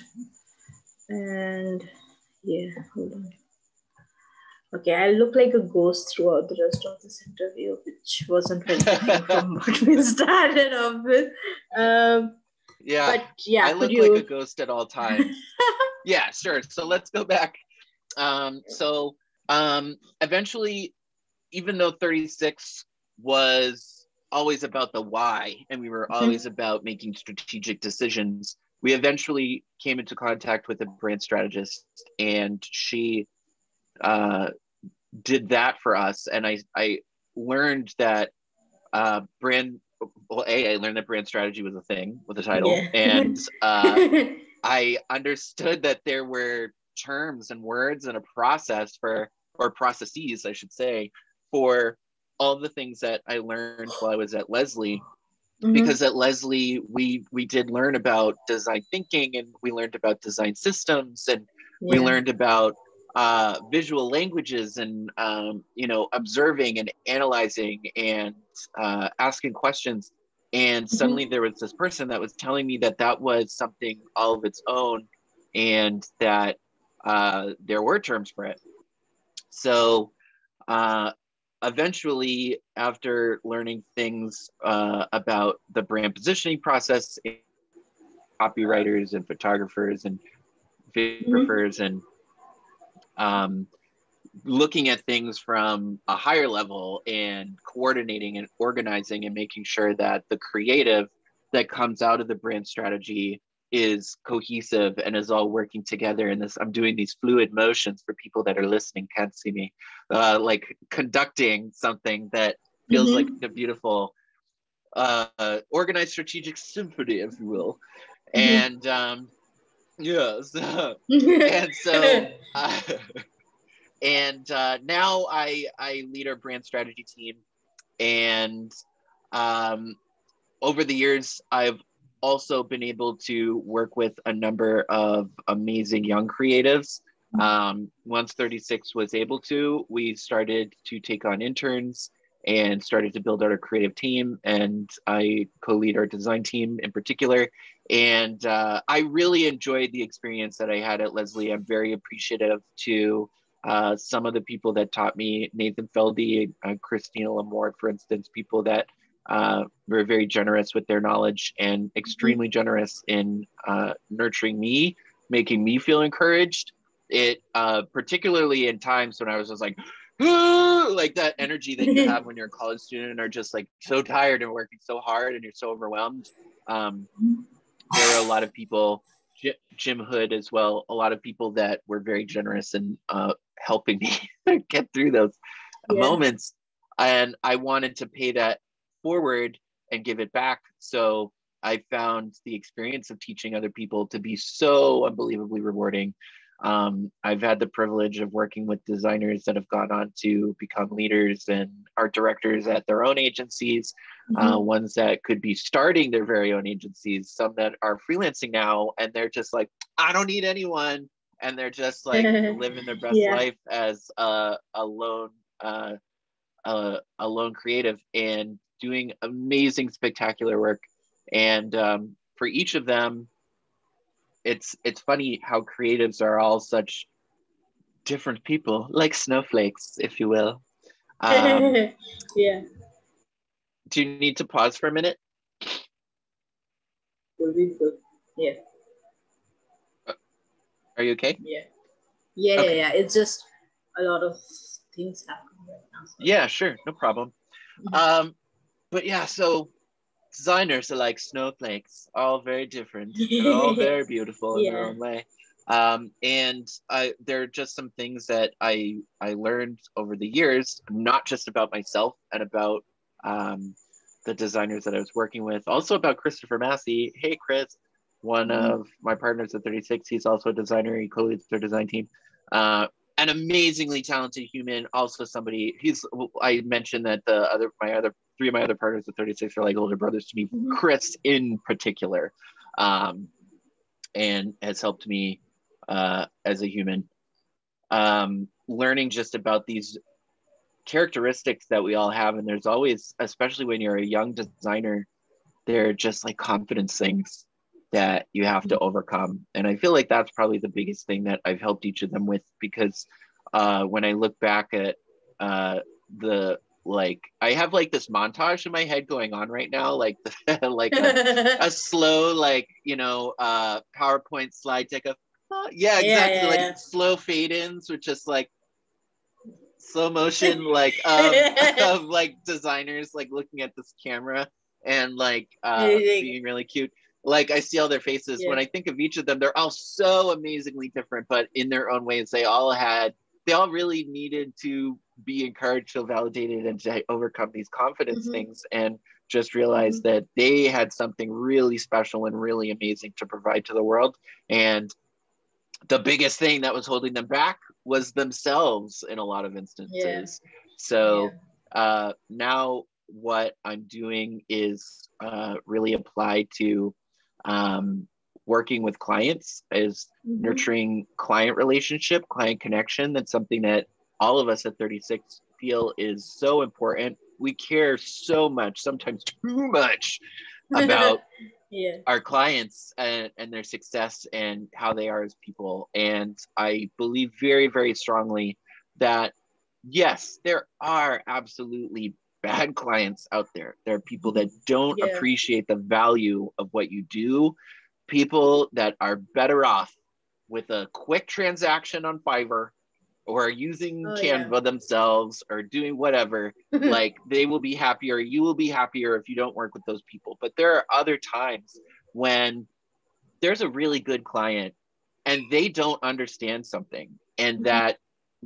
and yeah, hold on. Okay, I look like a ghost throughout the rest of this interview, which wasn't very different from what we started off with. Yeah, but yeah, I look like a ghost at all times. Yeah, sure. So let's go back. Eventually, even though 36 was always about the why, and we were always about making strategic decisions, we eventually came into contact with a brand strategist, and she did that for us. And I learned that I learned that brand strategy was a thing with a title. Yeah. And I understood that there were terms and words and a process or processes, I should say, for all the things that I learned while I was at Lesley. Because at Lesley, we did learn about design thinking, and we learned about design systems, and we learned about visual languages, and observing and analyzing and asking questions. And suddenly there was this person that was telling me that was something all of its own, and that there were terms for it. So eventually, after learning things about the brand positioning process, copywriters and photographers and videographers, and looking at things from a higher level and coordinating and organizing and making sure that the creative that comes out of the brand strategy is cohesive and is all working together. And I'm doing these fluid motions for people that are listening, can't see me, like conducting something that feels like a beautiful organized strategic symphony, if you will. And yes. And so now I lead our brand strategy team. And over the years, I've also been able to work with a number of amazing young creatives. Once 36 was able to, we started to take on interns and started to build out a creative team. And I co-lead our design team in particular. And I really enjoyed the experience that I had at Lesley. I'm very appreciative to Some of the people that taught me, Nathan Feldy, Christina Lamore, for instance, people that were very generous with their knowledge and extremely generous in nurturing me, making me feel encouraged. It particularly in times when I was just like, like that energy that you have when you're a college student and are just like so tired and working so hard and you're so overwhelmed. There were a lot of people, Jim Hood as well, a lot of people that were very generous in helping me get through those moments. And I wanted to pay that forward and give it back. So I found the experience of teaching other people to be so unbelievably rewarding. I've had the privilege of working with designers that have gone on to become leaders and art directors at their own agencies, ones that could be starting their very own agencies, some that are freelancing now, and they're just like, I don't need anyone. And they're just like living their best life as a lone creative and doing amazing, spectacular work. And for each of them, it's funny how creatives are all such different people, like snowflakes, if you will. Yeah. Do you need to pause for a minute? Yeah. Are you okay? Yeah. Okay. It's just a lot of things happening right now. So. Yeah, sure, no problem. But yeah, so designers are like snowflakes, all very different and all very beautiful in their own way. And there are just some things that I learned over the years, not just about myself and about the designers that I was working with, also about Christopher Massey. Hey, Chris, one of my partners at 36. He's also a designer. He co-leads their design team. An amazingly talented human. Also somebody, I mentioned that three of my other partners at 36 are like older brothers to me. Chris in particular, and has helped me as a human. Learning just about these characteristics that we all have, and there's always, especially when you're a young designer, they're just like confidence things that you have to overcome. And I feel like that's probably the biggest thing that I've helped each of them with, because when I look back at I have like this montage in my head going on right now, like like a slow, like, PowerPoint slide deck of like slow fade-ins, with just like slow motion, like of like designers like looking at this camera and like being really cute. Like I see all their faces when I think of each of them. They're all so amazingly different, but in their own ways, they all really needed to be encouraged, feel validated, and to overcome these confidence things, and just realize that they had something really special and really amazing to provide to the world. And the biggest thing that was holding them back was themselves in a lot of instances. So now what I'm doing is really applied to working with clients, is nurturing client relationship, client connection. That's something that all of us at 36 feel is so important. We care so much, sometimes too much, about our clients and their success and how they are as people. And I believe very, very strongly that, yes, there are absolutely bad clients out there. There are people that don't appreciate the value of what you do, people that are better off with a quick transaction on Fiverr, or using Canva themselves, or doing whatever. Like, they will be happier, you will be happier if you don't work with those people. But there are other times when there's a really good client and they don't understand something, and that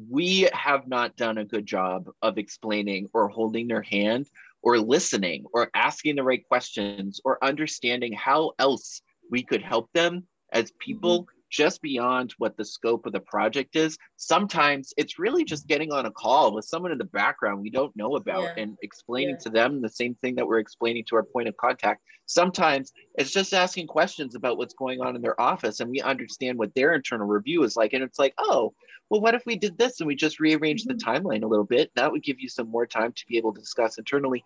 we have not done a good job of explaining or holding their hand or listening or asking the right questions or understanding how else we could help them as people, just beyond what the scope of the project is. Sometimes it's really just getting on a call with someone in the background we don't know about and explaining to them the same thing that we're explaining to our point of contact. Sometimes it's just asking questions about what's going on in their office, and we understand what their internal review is like. And it's like, oh, well, what if we did this and we just rearranged the timeline a little bit? That would give you some more time to be able to discuss internally.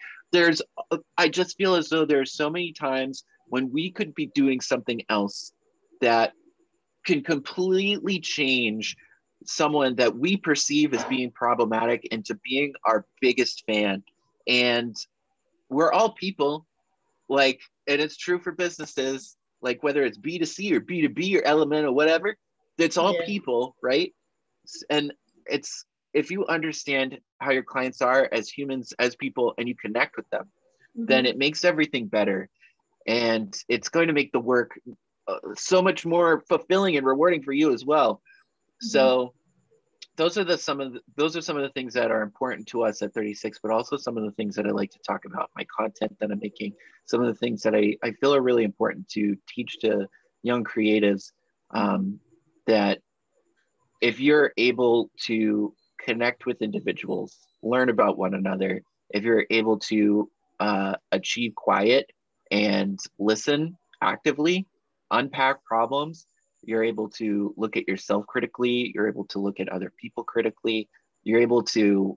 I just feel as though there's so many times when we could be doing something else that can completely change someone that we perceive as being problematic into being our biggest fan. And we're all people, like, and it's true for businesses, like whether it's B2C or B2B or Element or whatever, it's all people, right? And it's, if you understand how your clients are as humans, as people, and you connect with them, then it makes everything better. And it's going to make the work so much more fulfilling and rewarding for you as well. So those are some of the things that are important to us at 36, but also some of the things that I like to talk about, my content that I'm making, some of the things that I feel are really important to teach to young creatives, that if you're able to connect with individuals, learn about one another, if you're able to achieve quiet and listen actively, unpack problems, you're able to look at yourself critically, you're able to look at other people critically, you're able to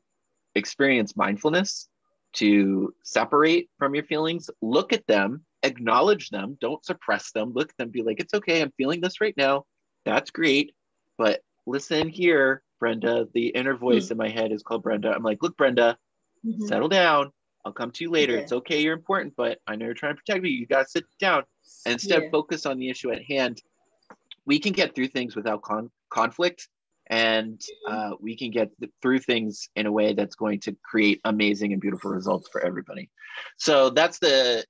experience mindfulness, to separate from your feelings, look at them, acknowledge them, don't suppress them, look at them, be like, it's okay, I'm feeling this right now, that's great, but listen here, Brenda, the inner voice in my head is called Brenda. I'm like, look, Brenda, settle down, I'll come to you later, it's okay, you're important, but I know you're trying to protect me, you gotta sit down, and instead focus on the issue at hand. We can get through things without conflict, and we can get through things in a way that's going to create amazing and beautiful results for everybody. So that's the,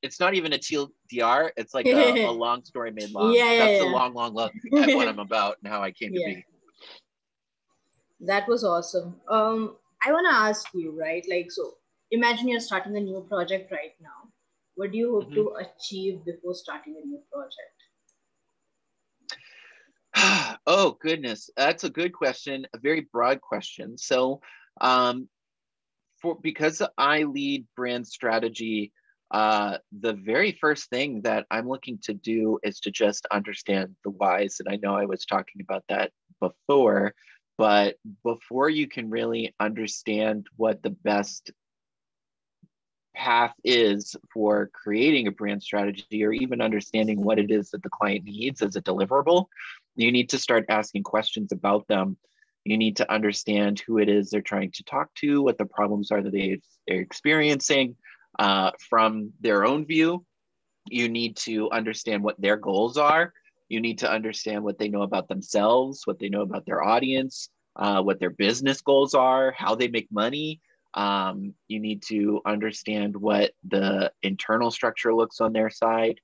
it's not even a TLDR, it's like a long story made long. That's the long look at what I'm about and how I came to be. That was awesome. I want to ask you, right? Like, so imagine you're starting a new project right now. What do you hope to achieve before starting a new project? Oh, goodness. That's a good question. A very broad question. So because I lead brand strategy, the very first thing that I'm looking to do is to just understand the whys. And I know I was talking about that before, but before you can really understand what the best path is for creating a brand strategy, or even understanding what it is that the client needs as a deliverable, you need to start asking questions about them. You need to understand who it is they're trying to talk to, what the problems are that they're experiencing from their own view. You need to understand what their goals are. You need to understand what they know about themselves, what they know about their audience, what their business goals are, how they make money. You need to understand what the internal structure looks on their side.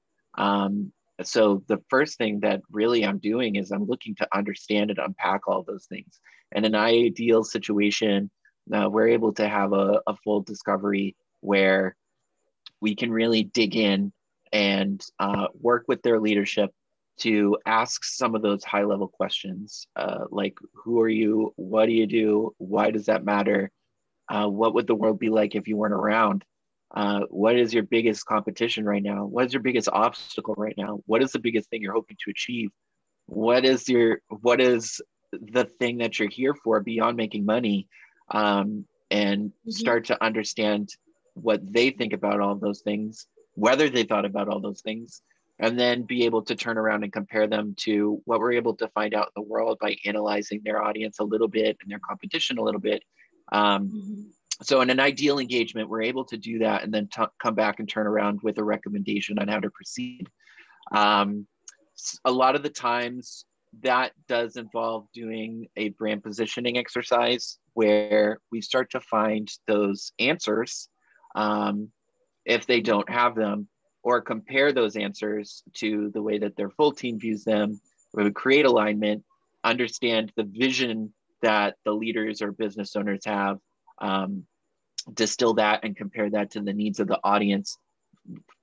So the first thing that really I'm doing is I'm looking to understand and unpack all those things. In an ideal situation, we're able to have a full discovery where we can really dig in and work with their leadership to ask some of those high level questions, like, who are you? What do you do? Why does that matter? What would the world be like if you weren't around? What is your biggest competition right now? What is your biggest obstacle right now? What is the biggest thing you're hoping to achieve? What is the thing that you're here for beyond making money? And start to understand what they think about all those things, whether they thought about all those things, and then be able to turn around and compare them to what we're able to find out in the world by analyzing their audience a little bit and their competition a little bit. So in an ideal engagement, we're able to do that and then come back and turn around with a recommendation on how to proceed. A lot of the times that does involve doing a brand positioning exercise where we start to find those answers, if they don't have them, or compare those answers to the way that their full team views them. We would create alignment, understand the vision that the leaders or business owners have, distill that and compare that to the needs of the audience,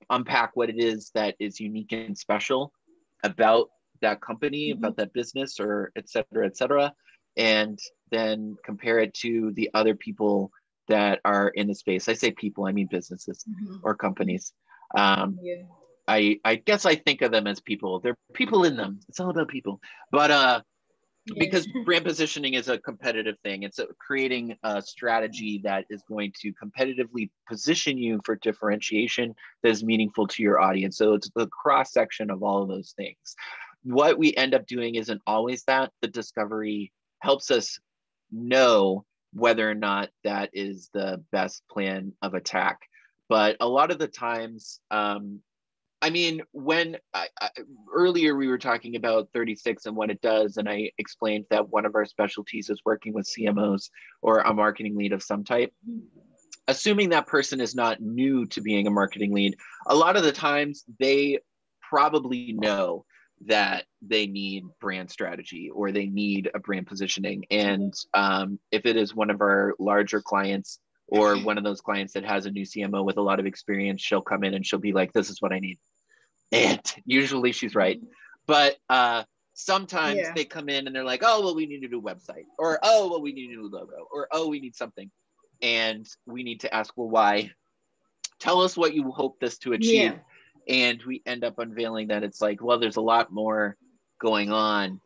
unpack what it is that is unique and special about that company, about that business, or et cetera, and then compare it to the other people that are in the space. I say people, I mean businesses or companies. I guess I think of them as people. They're people in them. It's all about people. But because brand positioning is a competitive thing, it's creating a strategy that is going to competitively position you for differentiation that is meaningful to your audience. So it's the cross section of all of those things. what we end up doing isn't always that. The discovery helps us know whether or not that is the best plan of attack. But a lot of the times, I mean, when earlier we were talking about 36 and what it does, and I explained that one of our specialties is working with CMOs or a marketing lead of some type. Assuming that person is not new to being a marketing lead, a lot of the times they probably know that they need brand strategy or they need a brand positioning. And if it is one of our larger clients or one of those clients that has a new CMO with a lot of experience, she'll come in and she'll be like, this is what I need. And usually she's right. But sometimes they come in and they're like, oh, well, we need a new website, or, oh, well, we need a new logo, or, oh, we need something. And we need to ask, well, why? Tell us what you hope this to achieve. And we end up unveiling that it's like, well, there's a lot more going on.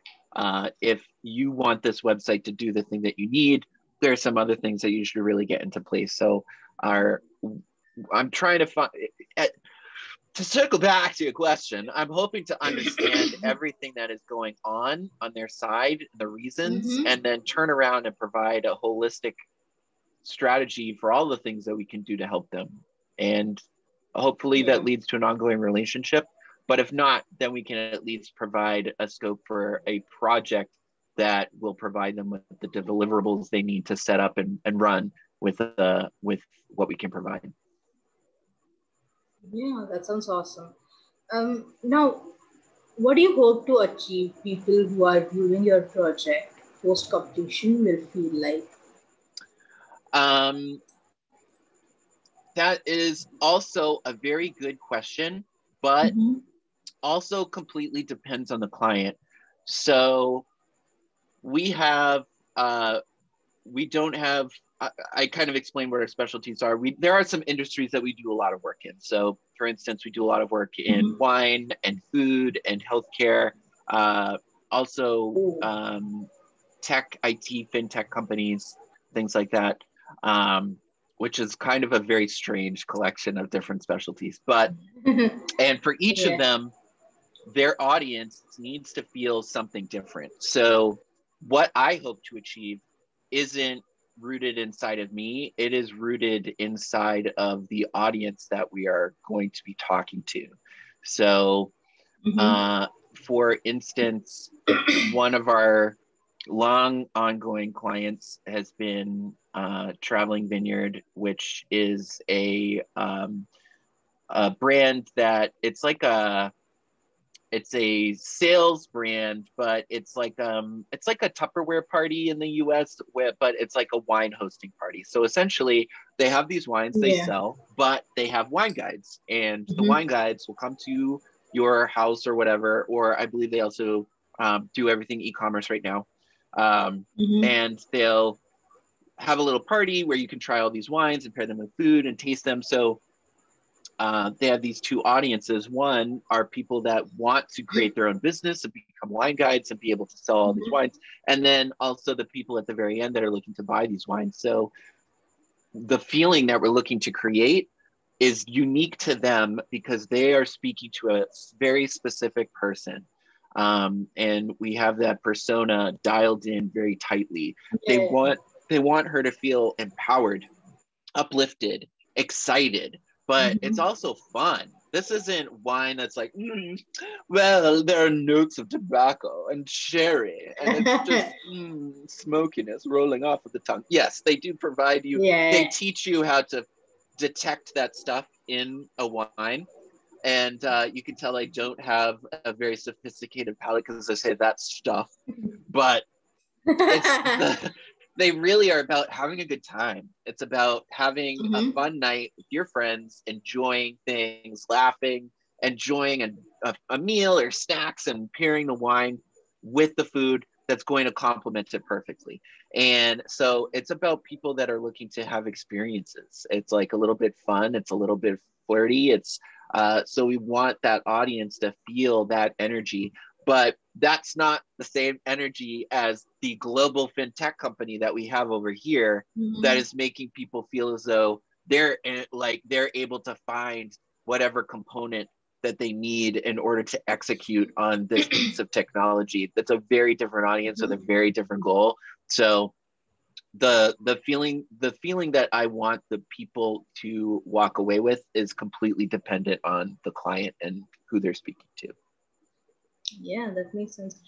If you want this website to do the thing that you need, there are some other things that you should really get into place. So I'm trying to find, to circle back to your question, I'm hoping to understand everything that is going on their side, the reasons, and then turn around and provide a holistic strategy for all the things that we can do to help them. And hopefully that leads to an ongoing relationship. But if not, then we can at least provide a scope for a project that will provide them with the deliverables they need to set up and run with what we can provide. Yeah, that sounds awesome. Now, what do you hope to achieve people who are viewing your project post-completion will feel like? That is also a very good question, but also completely depends on the client. So we have, we don't have, I kind of explained what our specialties are. There are some industries that we do a lot of work in. So for instance, we do a lot of work in wine and food and healthcare, also tech, IT, fintech companies, things like that. Which is kind of a very strange collection of different specialties. But, and for each of them, their audience needs to feel something different. So what I hope to achieve isn't rooted inside of me. It is rooted inside of the audience that we are going to be talking to. So for instance, one of our long ongoing clients has been Traveling Vineyard, which is a brand that it's a sales brand, but it's like a Tupperware party in the US, but it's like a wine hosting party. So essentially they have these wines they sell, but they have wine guides, and the wine guides will come to your house or whatever, or I believe they also do everything e-commerce right now. And they'll have a little party where you can try all these wines and pair them with food and taste them. So they have these two audiences. One are people that want to create their own business and become wine guides and be able to sell all these wines. And then also the people at the very end that are looking to buy these wines. So the feeling that we're looking to create is unique to them because they are speaking to a very specific person. And we have that persona dialed in very tightly. They want her to feel empowered, uplifted, excited, but it's also fun. This isn't wine that's like, well, there are notes of tobacco and sherry, and it's just smokiness rolling off of the tongue. Yes, they do provide you, they teach you how to detect that stuff in a wine. And you can tell I don't have a very sophisticated palate because I say that stuff, but they really are about having a good time. It's about having a fun night with your friends, enjoying things, laughing, enjoying a meal or snacks, and pairing the wine with the food that's going to complement it perfectly. And so it's about people that are looking to have experiences. It's like a little bit fun. It's a little bit flirty. It's so we want that audience to feel that energy, but that's not the same energy as the global fintech company that we have over here that is making people feel as though they're able to find whatever component that they need in order to execute on this piece of technology. That's a very different audience with a very different goal. So the feeling that I want the people to walk away with is completely dependent on the client and who they're speaking to. Yeah, that makes sense.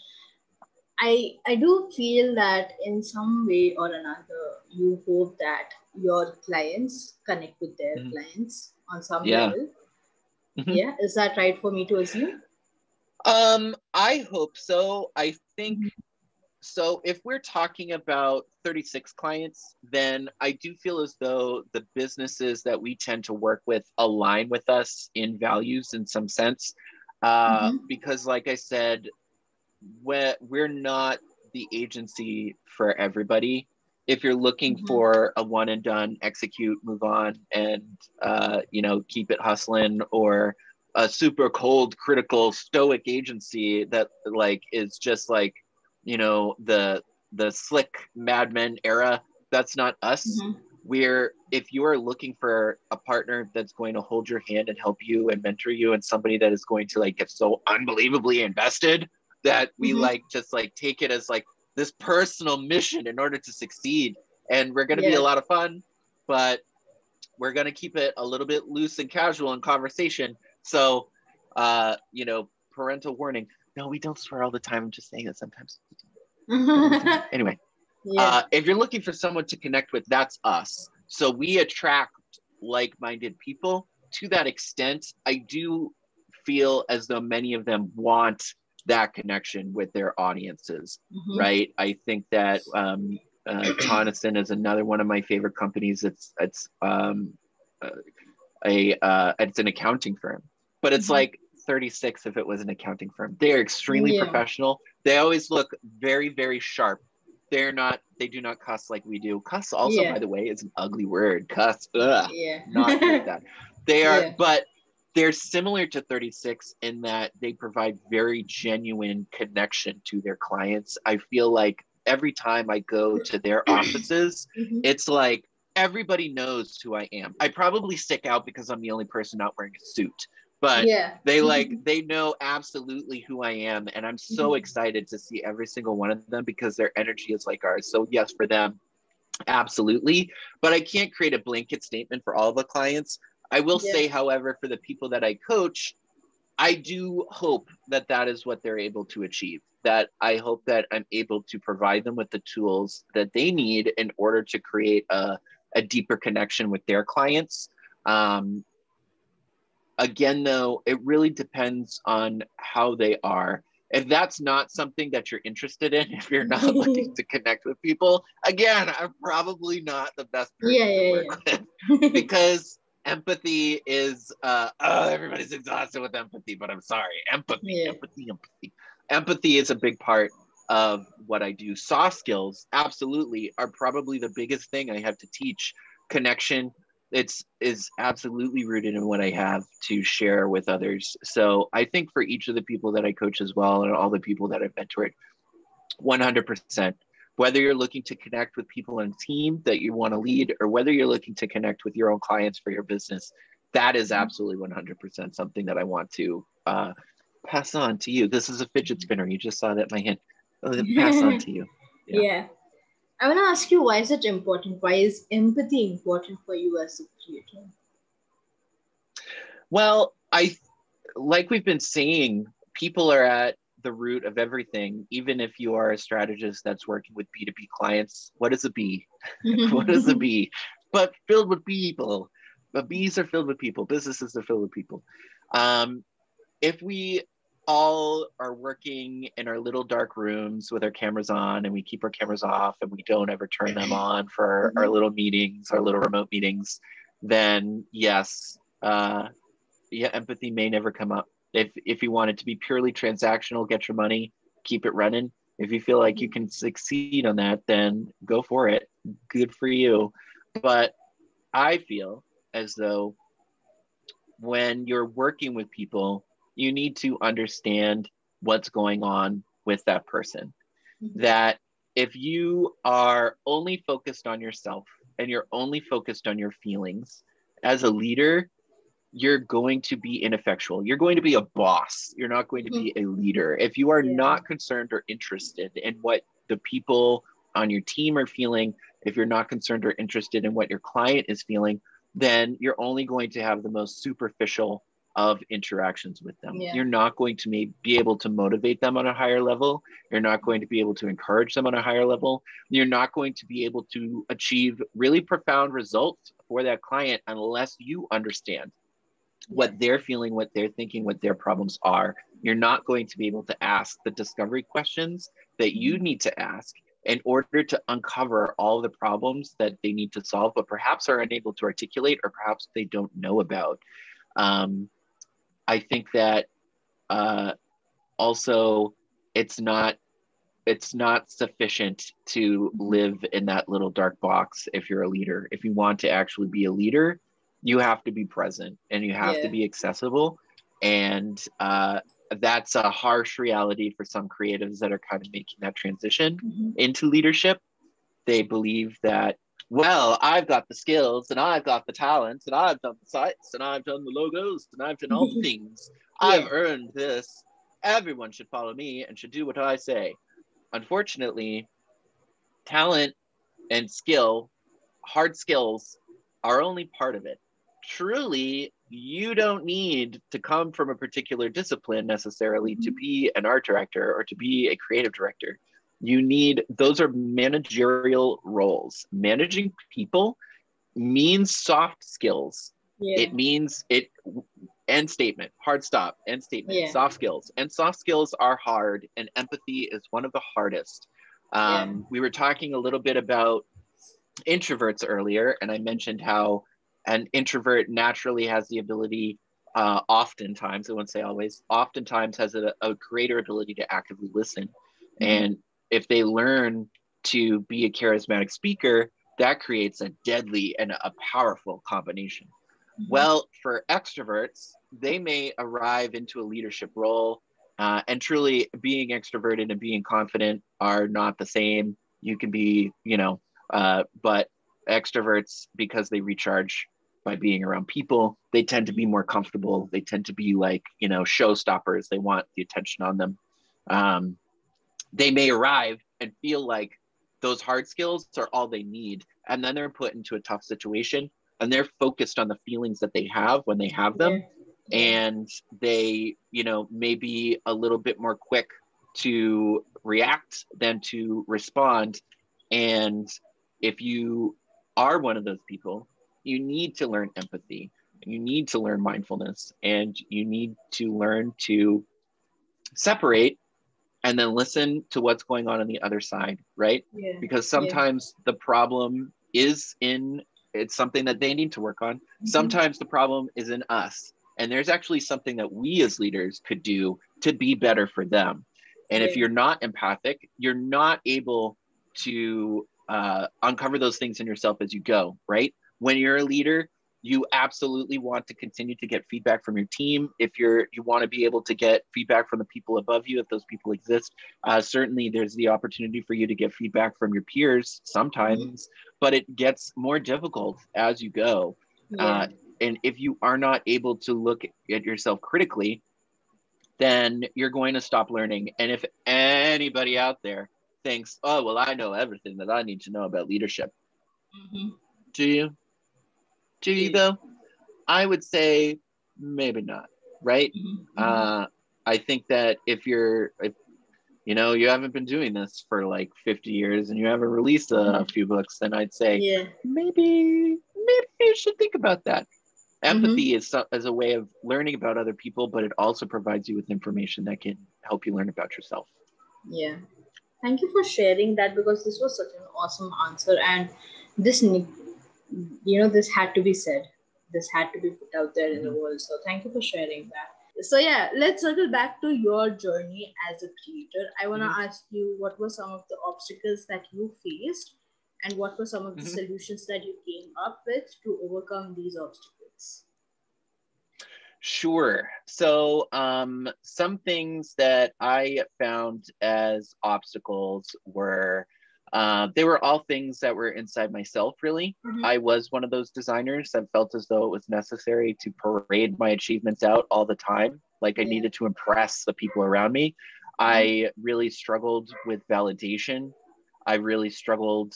I do feel that in some way or another, you hope that your clients connect with their clients on some Yeah. level. Yeah, is that right for me to assume? I hope so. I think so. If we're talking about 36 clients, then I do feel as though the businesses that we tend to work with align with us in values in some sense. Because like I said, we're not the agency for everybody. If you're looking for a one and done, execute, move on, and keep it hustling, or a super cold, critical, stoic agency that like is just like, the slick Mad Men era, that's not us. If you are looking for a partner that's going to hold your hand and help you and mentor you, and somebody that is going to like get so unbelievably invested that we just take it as like this personal mission in order to succeed, and we're going to be a lot of fun, but we're going to keep it a little bit loose and casual in conversation. So parental warning, no, we don't swear all the time. I'm just saying that sometimes. Anyway, if you're looking for someone to connect with, that's us. So we attract like-minded people. To that extent, I do feel as though many of them want that connection with their audiences, right? I think that Tonneson is another one of my favorite companies. It's an accounting firm, but it's like 36 if it was an accounting firm. They are extremely professional. They always look very, very sharp. They do not cuss like we do. Cuss also, by the way, is an ugly word. Cuss, not like that. They are, but they're similar to 36 in that they provide very genuine connection to their clients. I feel like every time I go to their offices, it's like everybody knows who I am. I probably stick out because I'm the only person not wearing a suit, but they know absolutely who I am. And I'm so excited to see every single one of them because their energy is like ours. So yes, for them, absolutely. But I can't create a blanket statement for all the clients. I will say, however, for the people that I coach, I do hope that that is what they're able to achieve. That I hope that I'm able to provide them with the tools that they need in order to create a deeper connection with their clients. Again, though, it really depends on how they are. If that's not something that you're interested in, if you're not looking to connect with people, again, I'm probably not the best person to work with because empathy is, everybody's exhausted with empathy, but I'm sorry. Empathy is a big part of what I do. Soft skills, absolutely, are probably the biggest thing I have to teach. Connection, is absolutely rooted in what I have to share with others. So I think for each of the people that I coach as well, and all the people that I've mentored, 100%, whether you're looking to connect with people on a team that you want to lead, or whether you're looking to connect with your own clients for your business, that is absolutely 100% something that I want to pass on to you. This is a fidget spinner. You just saw that in my hand. Pass on to you. Yeah. I want to ask you, why is it important? Why is empathy important for you as a creator? Well, like we've been saying, people are at the root of everything. Even if you are a strategist that's working with B2B clients, what is a bee? What is a bee? But filled with people. But bees are filled with people. Businesses are filled with people. If we all are working in our little dark rooms with our cameras on, and we keep our cameras off and we don't ever turn them on for our little meetings, our little remote meetings, then yes, empathy may never come up. If you want it to be purely transactional, get your money, keep it running. If you feel like you can succeed on that, then go for it. Good for you. But I feel as though when you're working with people, you need to understand what's going on with that person. That if you are only focused on yourself and you're only focused on your feelings, as a leader, you're going to be ineffectual. You're going to be a boss. You're not going to be a leader. If you are not concerned or interested in what the people on your team are feeling, if you're not concerned or interested in what your client is feeling, then you're only going to have the most superficial of interactions with them. You're not going to be able to motivate them on a higher level. You're not going to be able to encourage them on a higher level. You're not going to be able to achieve really profound results for that client unless you understand what they're feeling, what they're thinking, what their problems are. You're not going to be able to ask the discovery questions that you need to ask in order to uncover all the problems that they need to solve, but perhaps are unable to articulate or perhaps they don't know about. I think that also it's not sufficient to live in that little dark box if you're a leader. If you want to actually be a leader, you have to be present and you have to be accessible. And that's a harsh reality for some creatives that are kind of making that transition into leadership. They believe that, well, I've got the skills and I've got the talents and I've done the sites and I've done the logos and I've done all the things. I've earned this. Everyone should follow me and should do what I say. Unfortunately, talent and skill, hard skills, are only part of it. Truly, you don't need to come from a particular discipline necessarily to be an art director or to be a creative director. Those are managerial roles. Managing people means soft skills. It means end statement, hard stop, end statement, soft skills. And soft skills are hard, and empathy is one of the hardest. We were talking a little bit about introverts earlier, and I mentioned how an introvert naturally has the ability, oftentimes, I wouldn't say always, oftentimes has a greater ability to actively listen. And if they learn to be a charismatic speaker, that creates a deadly and a powerful combination. Well, for extroverts, they may arrive into a leadership role, and truly being extroverted and being confident are not the same. You can be, but extroverts, because they recharge by being around people, they tend to be more comfortable. They tend to be like, showstoppers. They want the attention on them. They may arrive and feel like those hard skills are all they need. And then they're put into a tough situation and they're focused on the feelings that they have when they have them. And they, may be a little bit more quick to react than to respond. And if you are one of those people, you need to learn empathy, you need to learn mindfulness, and you need to learn to separate and then listen to what's going on the other side, right? Because sometimes the problem is it's something that they need to work on. Sometimes the problem is in us. And there's actually something that we as leaders could do to be better for them. And if you're not empathic, you're not able to uncover those things in yourself as you go, right? When you're a leader, you absolutely want to continue to get feedback from your team. If you want to be able to get feedback from the people above you, if those people exist, certainly there's the opportunity for you to get feedback from your peers sometimes, but it gets more difficult as you go. And if you are not able to look at yourself critically, then you're going to stop learning. And if anybody out there thinks, oh, well, I know everything that I need to know about leadership. Do you? Do you though? I would say maybe not, right? I think that if you haven't been doing this for like 50 years and you haven't released a few books, then I'd say maybe you should think about that. Empathy is a way of learning about other people, but it also provides you with information that can help you learn about yourself. Yeah. Thank you for sharing that, because this was such an awesome answer, and this this had to be said. This had to be put out there in the world. So thank you for sharing that. So let's circle back to your journey as a creator. I want to ask you, what were some of the obstacles that you faced, and what were some of the solutions that you came up with to overcome these obstacles? Sure. So some things that I found as obstacles were They were all things that were inside myself, really. I was one of those designers that felt as though it was necessary to parade my achievements out all the time. Like I needed to impress the people around me. I really struggled with validation. I really struggled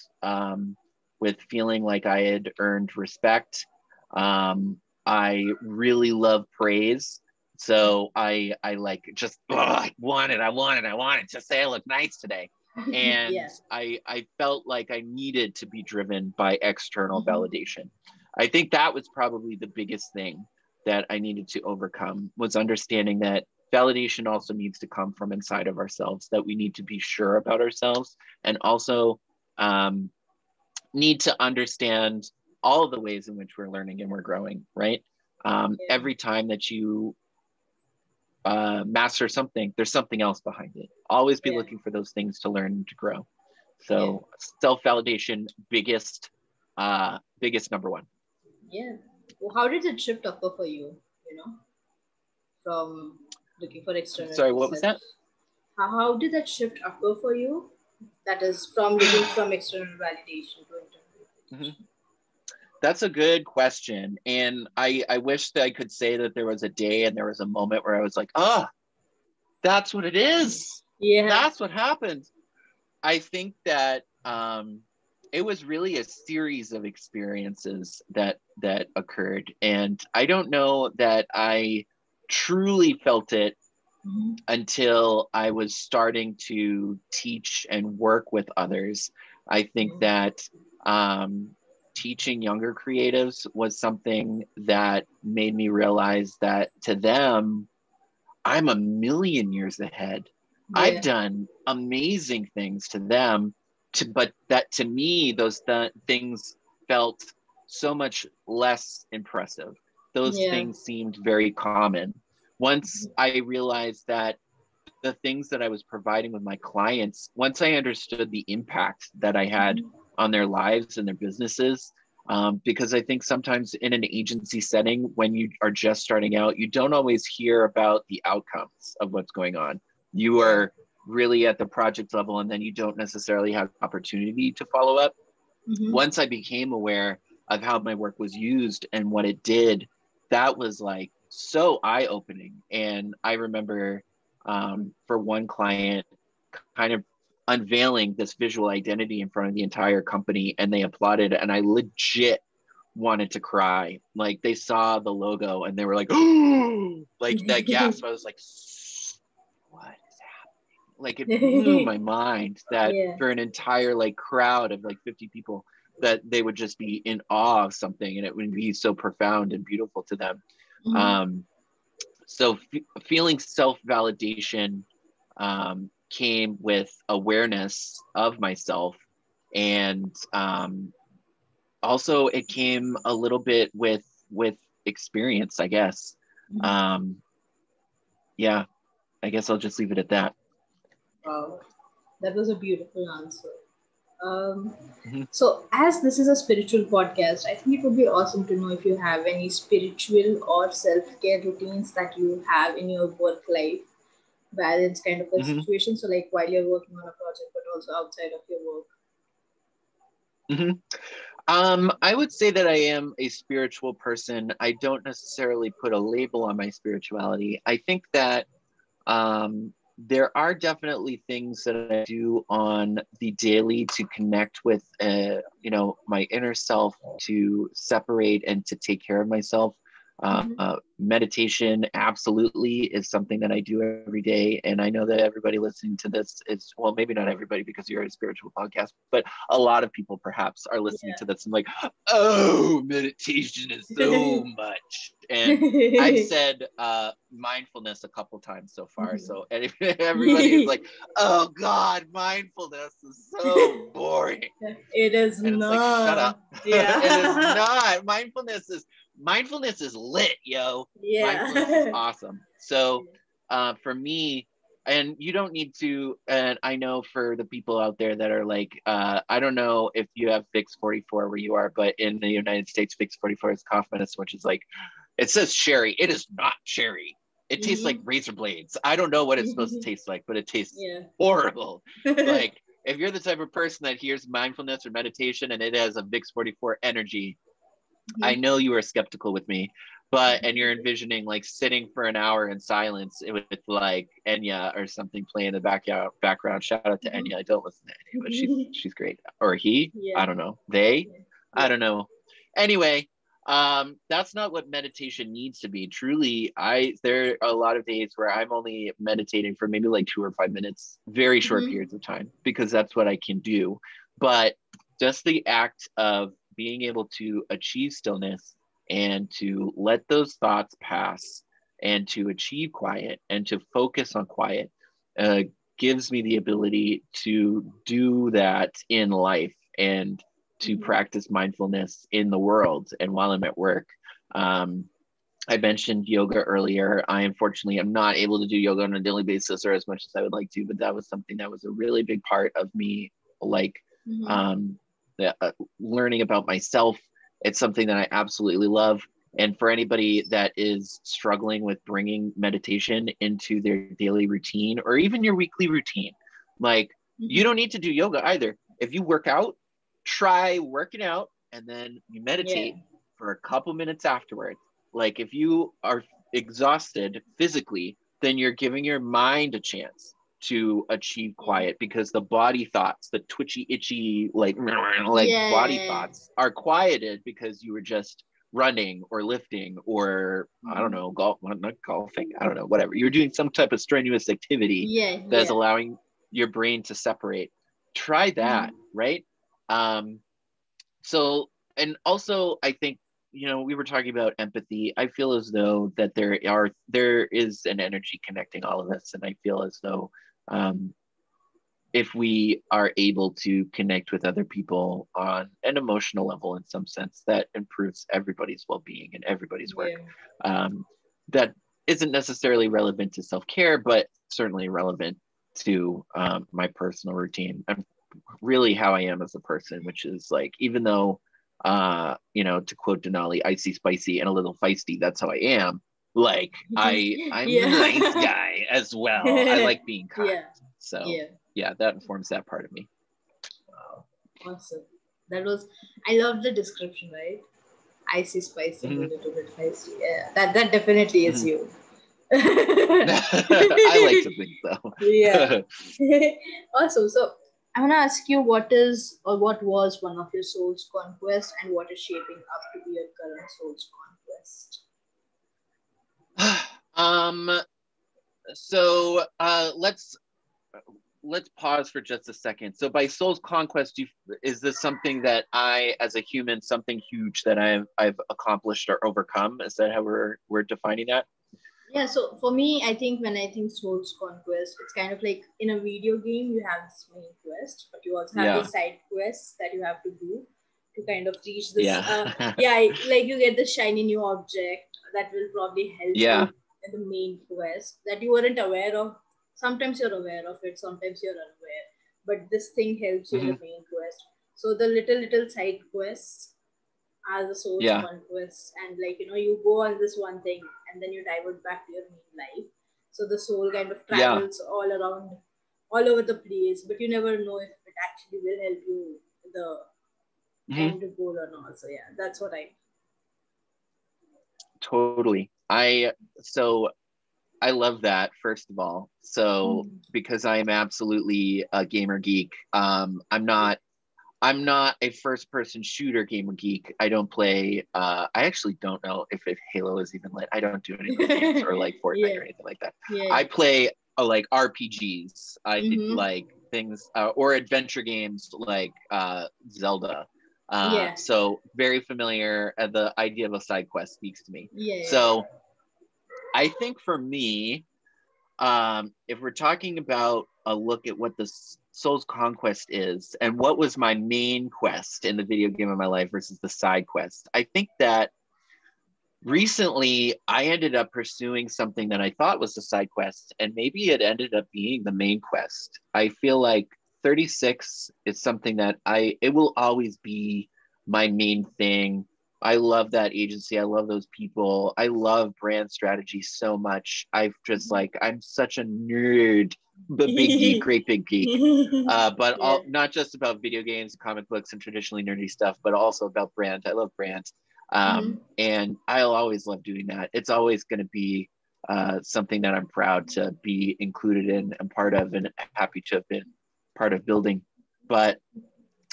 with feeling like I had earned respect. I really love praise. So I like just, I want it. Just say I look nice today. And I felt like I needed to be driven by external validation. I think that was probably the biggest thing that I needed to overcome, was understanding that validation also needs to come from inside of ourselves, that we need to be sure about ourselves, and also need to understand all of the ways in which we're learning and we're growing, right? Every time that you master something, there's something else behind it. Always be looking for those things to learn and to grow. So self-validation, biggest number one. Yeah. Well, how did it shift occur for you, from looking for external? Sorry, what was that? How did that shift occur for you? That is from looking from external validation to internal. That's a good question. And I wish that I could say that there was a day and there was a moment where I was like, that's what it is. Yeah. That's what happened. I think that it was really a series of experiences that occurred. And I don't know that I truly felt it until I was starting to teach and work with others. I think that teaching younger creatives was something that made me realize that to them, I'm a million years ahead. I've done amazing things to them, but that to me, those things felt so much less impressive. Those things seemed very common. Once I realized that the things that I was providing with my clients, once I understood the impact that I had on their lives and their businesses, because I think sometimes in an agency setting, when you are just starting out, you don't always hear about the outcomes of what's going on. You are really at the project level, and then you don't necessarily have opportunity to follow up. Once I became aware of how my work was used and what it did, that was like so eye-opening. And I remember for one client kind of unveiling this visual identity in front of the entire company, and they applauded, and I legit wanted to cry. Like they saw the logo and they were like, oh, like that gasp. I was like, what is happening? Like it blew my mind that for an entire like crowd of like 50 people, that they would just be in awe of something, and it would be so profound and beautiful to them. So feeling self-validation came with awareness of myself, and also it came a little bit with experience, I guess. Yeah, I guess I'll just leave it at that. Wow, that was a beautiful answer. So as this is a spiritual podcast, I think it would be awesome to know if you have any spiritual or self-care routines that you have in your work life balance kind of a situation. So like while you're working on a project, but also outside of your work. I would say that I am a spiritual person. I don't necessarily put a label on my spirituality. I think that there are definitely things that I do on the daily to connect with, my inner self, to separate and to take care of myself. Meditation absolutely is something that I do every day. And I know that everybody listening to this is, well, maybe not everybody because you're a spiritual podcast, but a lot of people perhaps are listening to this and like, oh, meditation is so much. And I've said mindfulness a couple times so far. So everybody is like, oh God, mindfulness is so boring. It is and not. It's like, shut up. Yeah. It is not. Mindfulness is lit, yo. Mindfulness is awesome. So for me, and you don't need to, and I know for the people out there that are like, I don't know if you have Fix 44 where you are, but in the United States, Fix 44 is cough medicine, which is like, it says cherry. It is not cherry. It tastes like razor blades. I don't know what it's supposed to taste like, but it tastes horrible. Like if you're the type of person that hears mindfulness or meditation and it has a VIX 44 energy, I know you are skeptical with me, and you're envisioning like sitting for an hour in silence with like Enya or something playing in the background. Shout out to Enya. I don't listen to Enya, but she's great. Or he, I don't know. They, I don't know. Anyway, that's not what meditation needs to be. Truly, there are a lot of days where I'm only meditating for maybe like 2 or 5 minutes, very short periods of time, because that's what I can do. But just the act of being able to achieve stillness and to let those thoughts pass and to achieve quiet and to focus on quiet gives me the ability to do that in life and to practice mindfulness in the world and while I'm at work. I mentioned yoga earlier. I unfortunately am not able to do yoga on a daily basis or as much as I would like to, but that was something that was a really big part of me, like learning about myself. It's something that I absolutely love. And for anybody that is struggling with bringing meditation into their daily routine or even your weekly routine, like you don't need to do yoga either. If you work out, try working out and then you meditate for a couple minutes afterwards. Like if you are exhausted physically, then you're giving your mind a chance to achieve quiet, because the body thoughts, the twitchy, itchy, like body thoughts are quieted because you were just running or lifting or I don't know, not golfing, I don't know, whatever. You're doing some type of strenuous activity that's allowing your brain to separate. Try that, right? So, and also I think, you know, we were talking about empathy. I feel as though that there is an energy connecting all of us. And I feel as though if we are able to connect with other people on an emotional level in some sense, that improves everybody's well-being and everybody's work. That isn't necessarily relevant to self-care, but certainly relevant to my personal routine and really how I am as a person, which is like, even though you know, to quote Denali, icy, spicy, and a little feisty, that's how I am. Like I'm a nice guy as well. I like being kind. So that informs that part of me. Wow. Awesome. I love the description, right? Icy, spicy, a little bit feisty. Yeah, that definitely is you. I like to think so. Awesome. So I want to ask you, what was one of your soul's conquest, and what is shaping up to be your current soul's conquest? So let's pause for just a second. So by soul's conquest, is this something that I, as a human, something huge that I've accomplished or overcome? Is that how we're defining that? Yeah, so for me, I think when I think soul's conquest, it's kind of like in a video game, you have this main quest, but you also have these side quests that you have to do to kind of reach this. Like you get the shiny new object that will probably help you in the main quest that you weren't aware of. Sometimes you're aware of it, sometimes you're unaware, but this thing helps you in the main quest. So the little side quests as a source conquest, and like, you know, you go on this one thing and then you divert back to your main life. So the soul kind of travels all around, all over the place, but you never know if it actually will help you the end goal or not. So that's what I totally. I love that, first of all. So because I am absolutely a gamer geek, I'm not a first-person shooter gamer geek. I don't play. I actually don't know if Halo is even lit. I don't do any of those games or like Fortnite or anything like that. I play like RPGs. I like things or adventure games like Zelda. So very familiar. The idea of a side quest speaks to me. So I think for me, if we're talking about a look at what the soul's conquest is and what was my main quest in the video game of my life versus the side quest, I think that recently I ended up pursuing something that I thought was the side quest, and maybe it ended up being the main quest. I feel like 36 is something that it will always be my main thing. I love that agency. I love those people. I love brand strategy so much. I've just like, I'm such a nerd, but big geek, great big geek. But Yeah. not just about video games, comic books, and traditionally nerdy stuff, but also about brand. I love brands. And I'll always love doing that. It's always going to be something that I'm proud to be included in and part of, and happy to have been part of building. But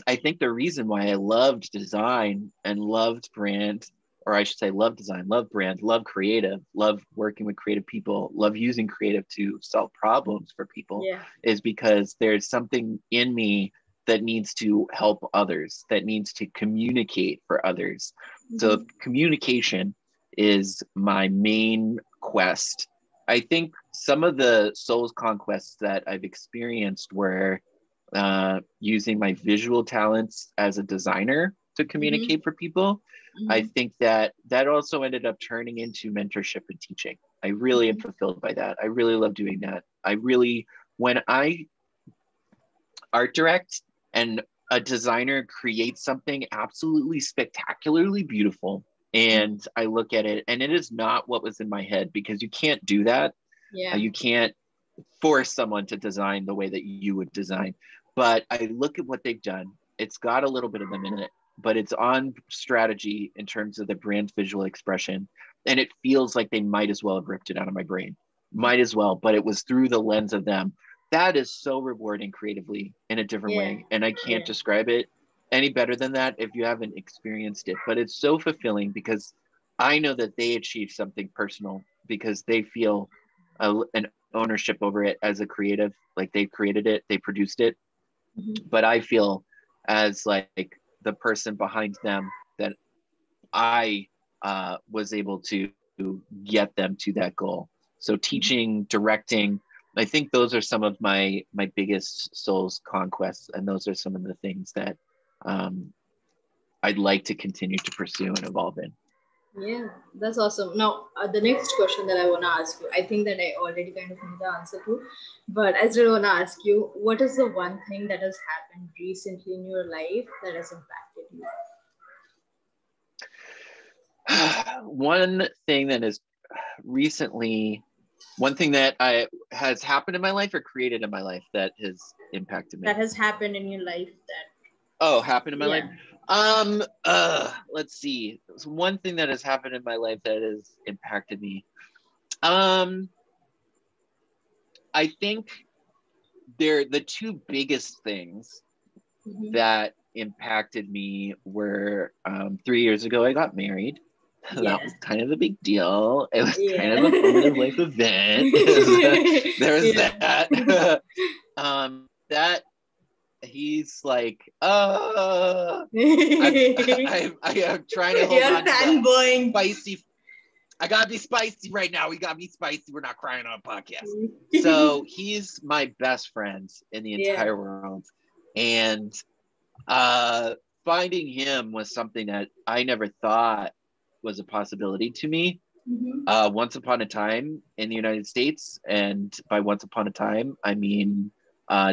I think the reason why I loved design and loved brand, or I should say love design, love brand, love creative, love working with creative people, love using creative to solve problems for people, is because there's something in me that needs to help others, that needs to communicate for others. So communication is my main quest. I think some of the Souls conquests that I've experienced were using my visual talents as a designer to communicate for people. I think that also ended up turning into mentorship and teaching. I really am fulfilled by that. I really love doing that. When I art direct and a designer creates something absolutely spectacularly beautiful, and I look at it and it is not what was in my head, because you can't do that. You can't force someone to design the way that you would design. But I look at what they've done. It's got a little bit of them in it, but it's on strategy in terms of the brand's visual expression. And it feels like they might as well have ripped it out of my brain. Might as well, but it was through the lens of them. That is so rewarding creatively in a different way. And I can't describe it any better than that if you haven't experienced it. But it's so fulfilling because I know that they achieved something personal because they feel an ownership over it as a creative, like they created it, they produced it. But I feel as like the person behind them that I was able to get them to that goal. So teaching, directing, I think those are some of my biggest Souls conquests, and those are some of the things that I'd like to continue to pursue and evolve in. Yeah, that's awesome. Now, the next question that I want to ask you, I think that I already kind of know the answer to, but I still want to ask you, what is the one thing that has happened recently in your life that has impacted you? One thing that is recently, one thing that has happened in my life or created in my life that has impacted me. That has happened in your life happened in my life. Let's see. It's one thing that has happened in my life that has impacted me. I think the two biggest things that impacted me were 3 years ago, I got married. That was kind of a big deal. It was kind of a formative life event. There was that. That he's like, I am trying to hold on to the spicy. I gotta be spicy right now. We gotta be spicy. We're not crying on a podcast. So he's my best friend in the entire world. And finding him was something that I never thought was a possibility to me. Once upon a time in the United States, and by once upon a time, I mean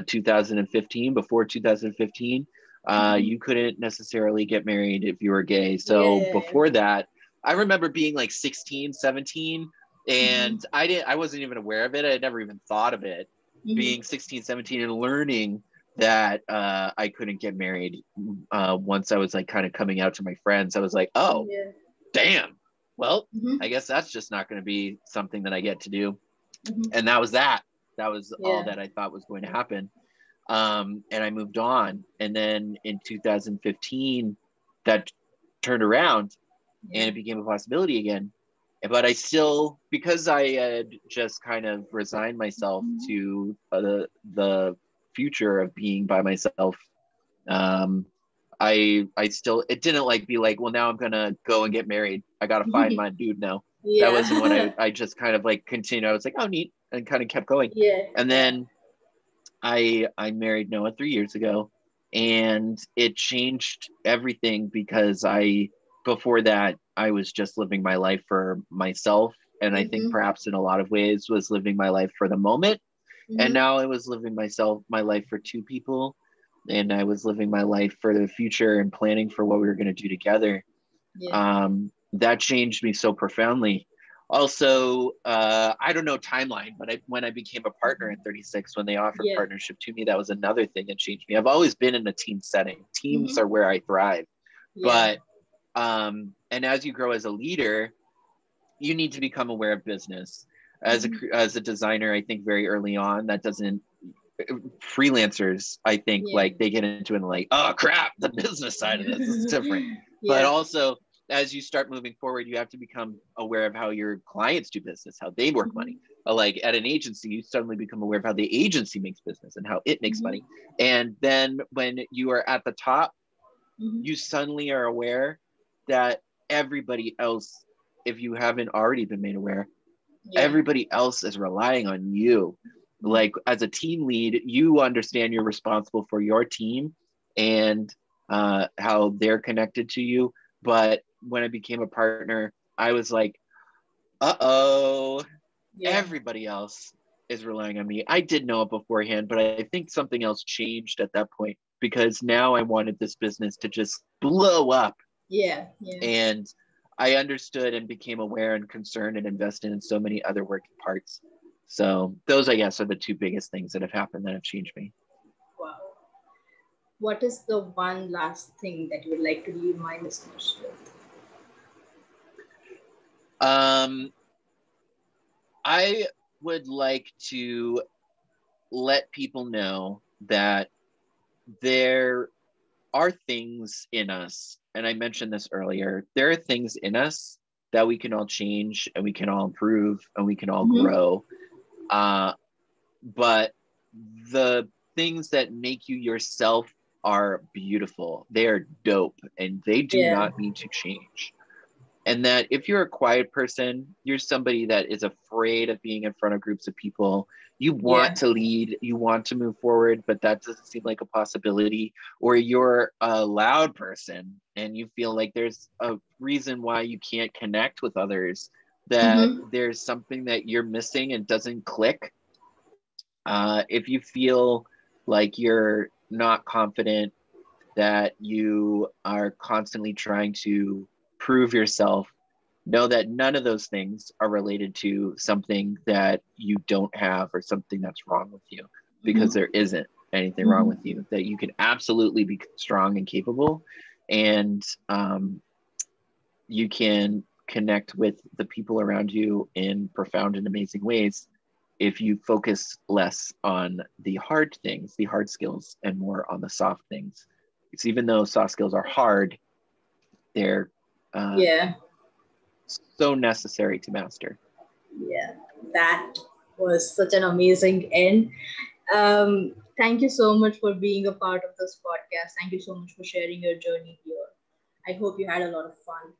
2015, before 2015, you couldn't necessarily get married if you were gay. So before that, I remember being like 16, 17, and I wasn't even aware of it. I had never even thought of it, being 16, 17 and learning that I couldn't get married. Once I was like kind of coming out to my friends, I was like, oh, damn. Well, I guess that's just not going to be something that I get to do. And that was that. That was all that I thought was going to happen. And I moved on. And then in 2015, that turned around and it became a possibility again. But I still, because I had just kind of resigned myself to the future of being by myself, I still, it didn't like be like, well, now I'm gonna go and get married. I gotta find my dude now. That wasn't what I just kind of like continued. I was like, oh, neat, and kind of kept going. And then I married Noah 3 years ago, and it changed everything because before that, I was just living my life for myself. And I think perhaps in a lot of ways was living my life for the moment. And now I was living my life for two people. And I was living my life for the future and planning for what we were going to do together. Yeah. That changed me so profoundly. Also, I don't know timeline, but when I became a partner in 36, when they offered Yeah. partnership to me, that was another thing that changed me. I've always been in a team setting. Teams Mm-hmm. are where I thrive. Yeah. But and as you grow as a leader, you need to become aware of business. As a designer, I think very early on, that doesn't, freelancers, I think, Yeah. like they get into it and like, oh crap, the business side of this is different. But Yeah. also, as you start moving forward, you have to become aware of how your clients do business, how they work money. Like at an agency, you suddenly become aware of how the agency makes business and how it makes money. And then when you are at the top, you suddenly are aware that everybody else, if you haven't already been made aware, everybody else is relying on you. Like as a team lead, you understand you're responsible for your team and how they're connected to you. But when I became a partner, I was like, everybody else is relying on me. I did know it beforehand, but I think something else changed at that point, because now I wanted this business to just blow up. Yeah. And I understood and became aware and concerned and invested in so many other working parts. So those, I guess, are the two biggest things that have happened that have changed me. Wow. What is the one last thing that you would like to leave my listeners with? I would like to let people know that there are things in us, and I mentioned this earlier, there are things in us that we can all change and we can all improve and we can all grow. But the things that make you yourself are beautiful. They are dope and they do not need to change. And that if you're a quiet person, you're somebody that is afraid of being in front of groups of people, you want to lead, you want to move forward, but that doesn't seem like a possibility. Or you're a loud person and you feel like there's a reason why you can't connect with others, that there's something that you're missing and doesn't click. If you feel like you're not confident, that you are constantly trying to prove yourself, know that none of those things are related to something that you don't have or something that's wrong with you, because there isn't anything wrong with you, that you can absolutely be strong and capable, and you can connect with the people around you in profound and amazing ways if you focus less on the hard things, the hard skills, and more on the soft things. Because even though soft skills are hard, they're so necessary to master. Yeah, that was such an amazing end. Thank you so much for being a part of this podcast. Thank you so much for sharing your journey here. I hope you had a lot of fun.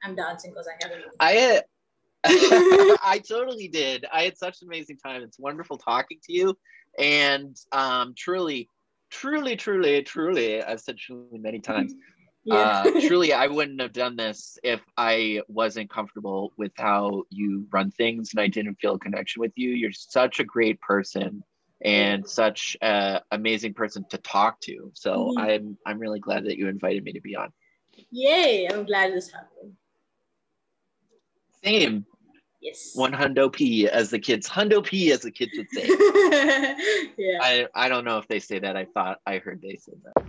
I'm dancing because I haven't. I totally did. I had such an amazing time. It's wonderful talking to you. And truly, I've said truly many times. Truly, I wouldn't have done this if I wasn't comfortable with how you run things and I didn't feel a connection with you. You're such a great person and such an amazing person to talk to. So I'm really glad that you invited me to be on. Yay, I'm glad this happened. Same. Yes. One hundo P, as the kids would say. I don't know if they say that. I thought I heard they said that.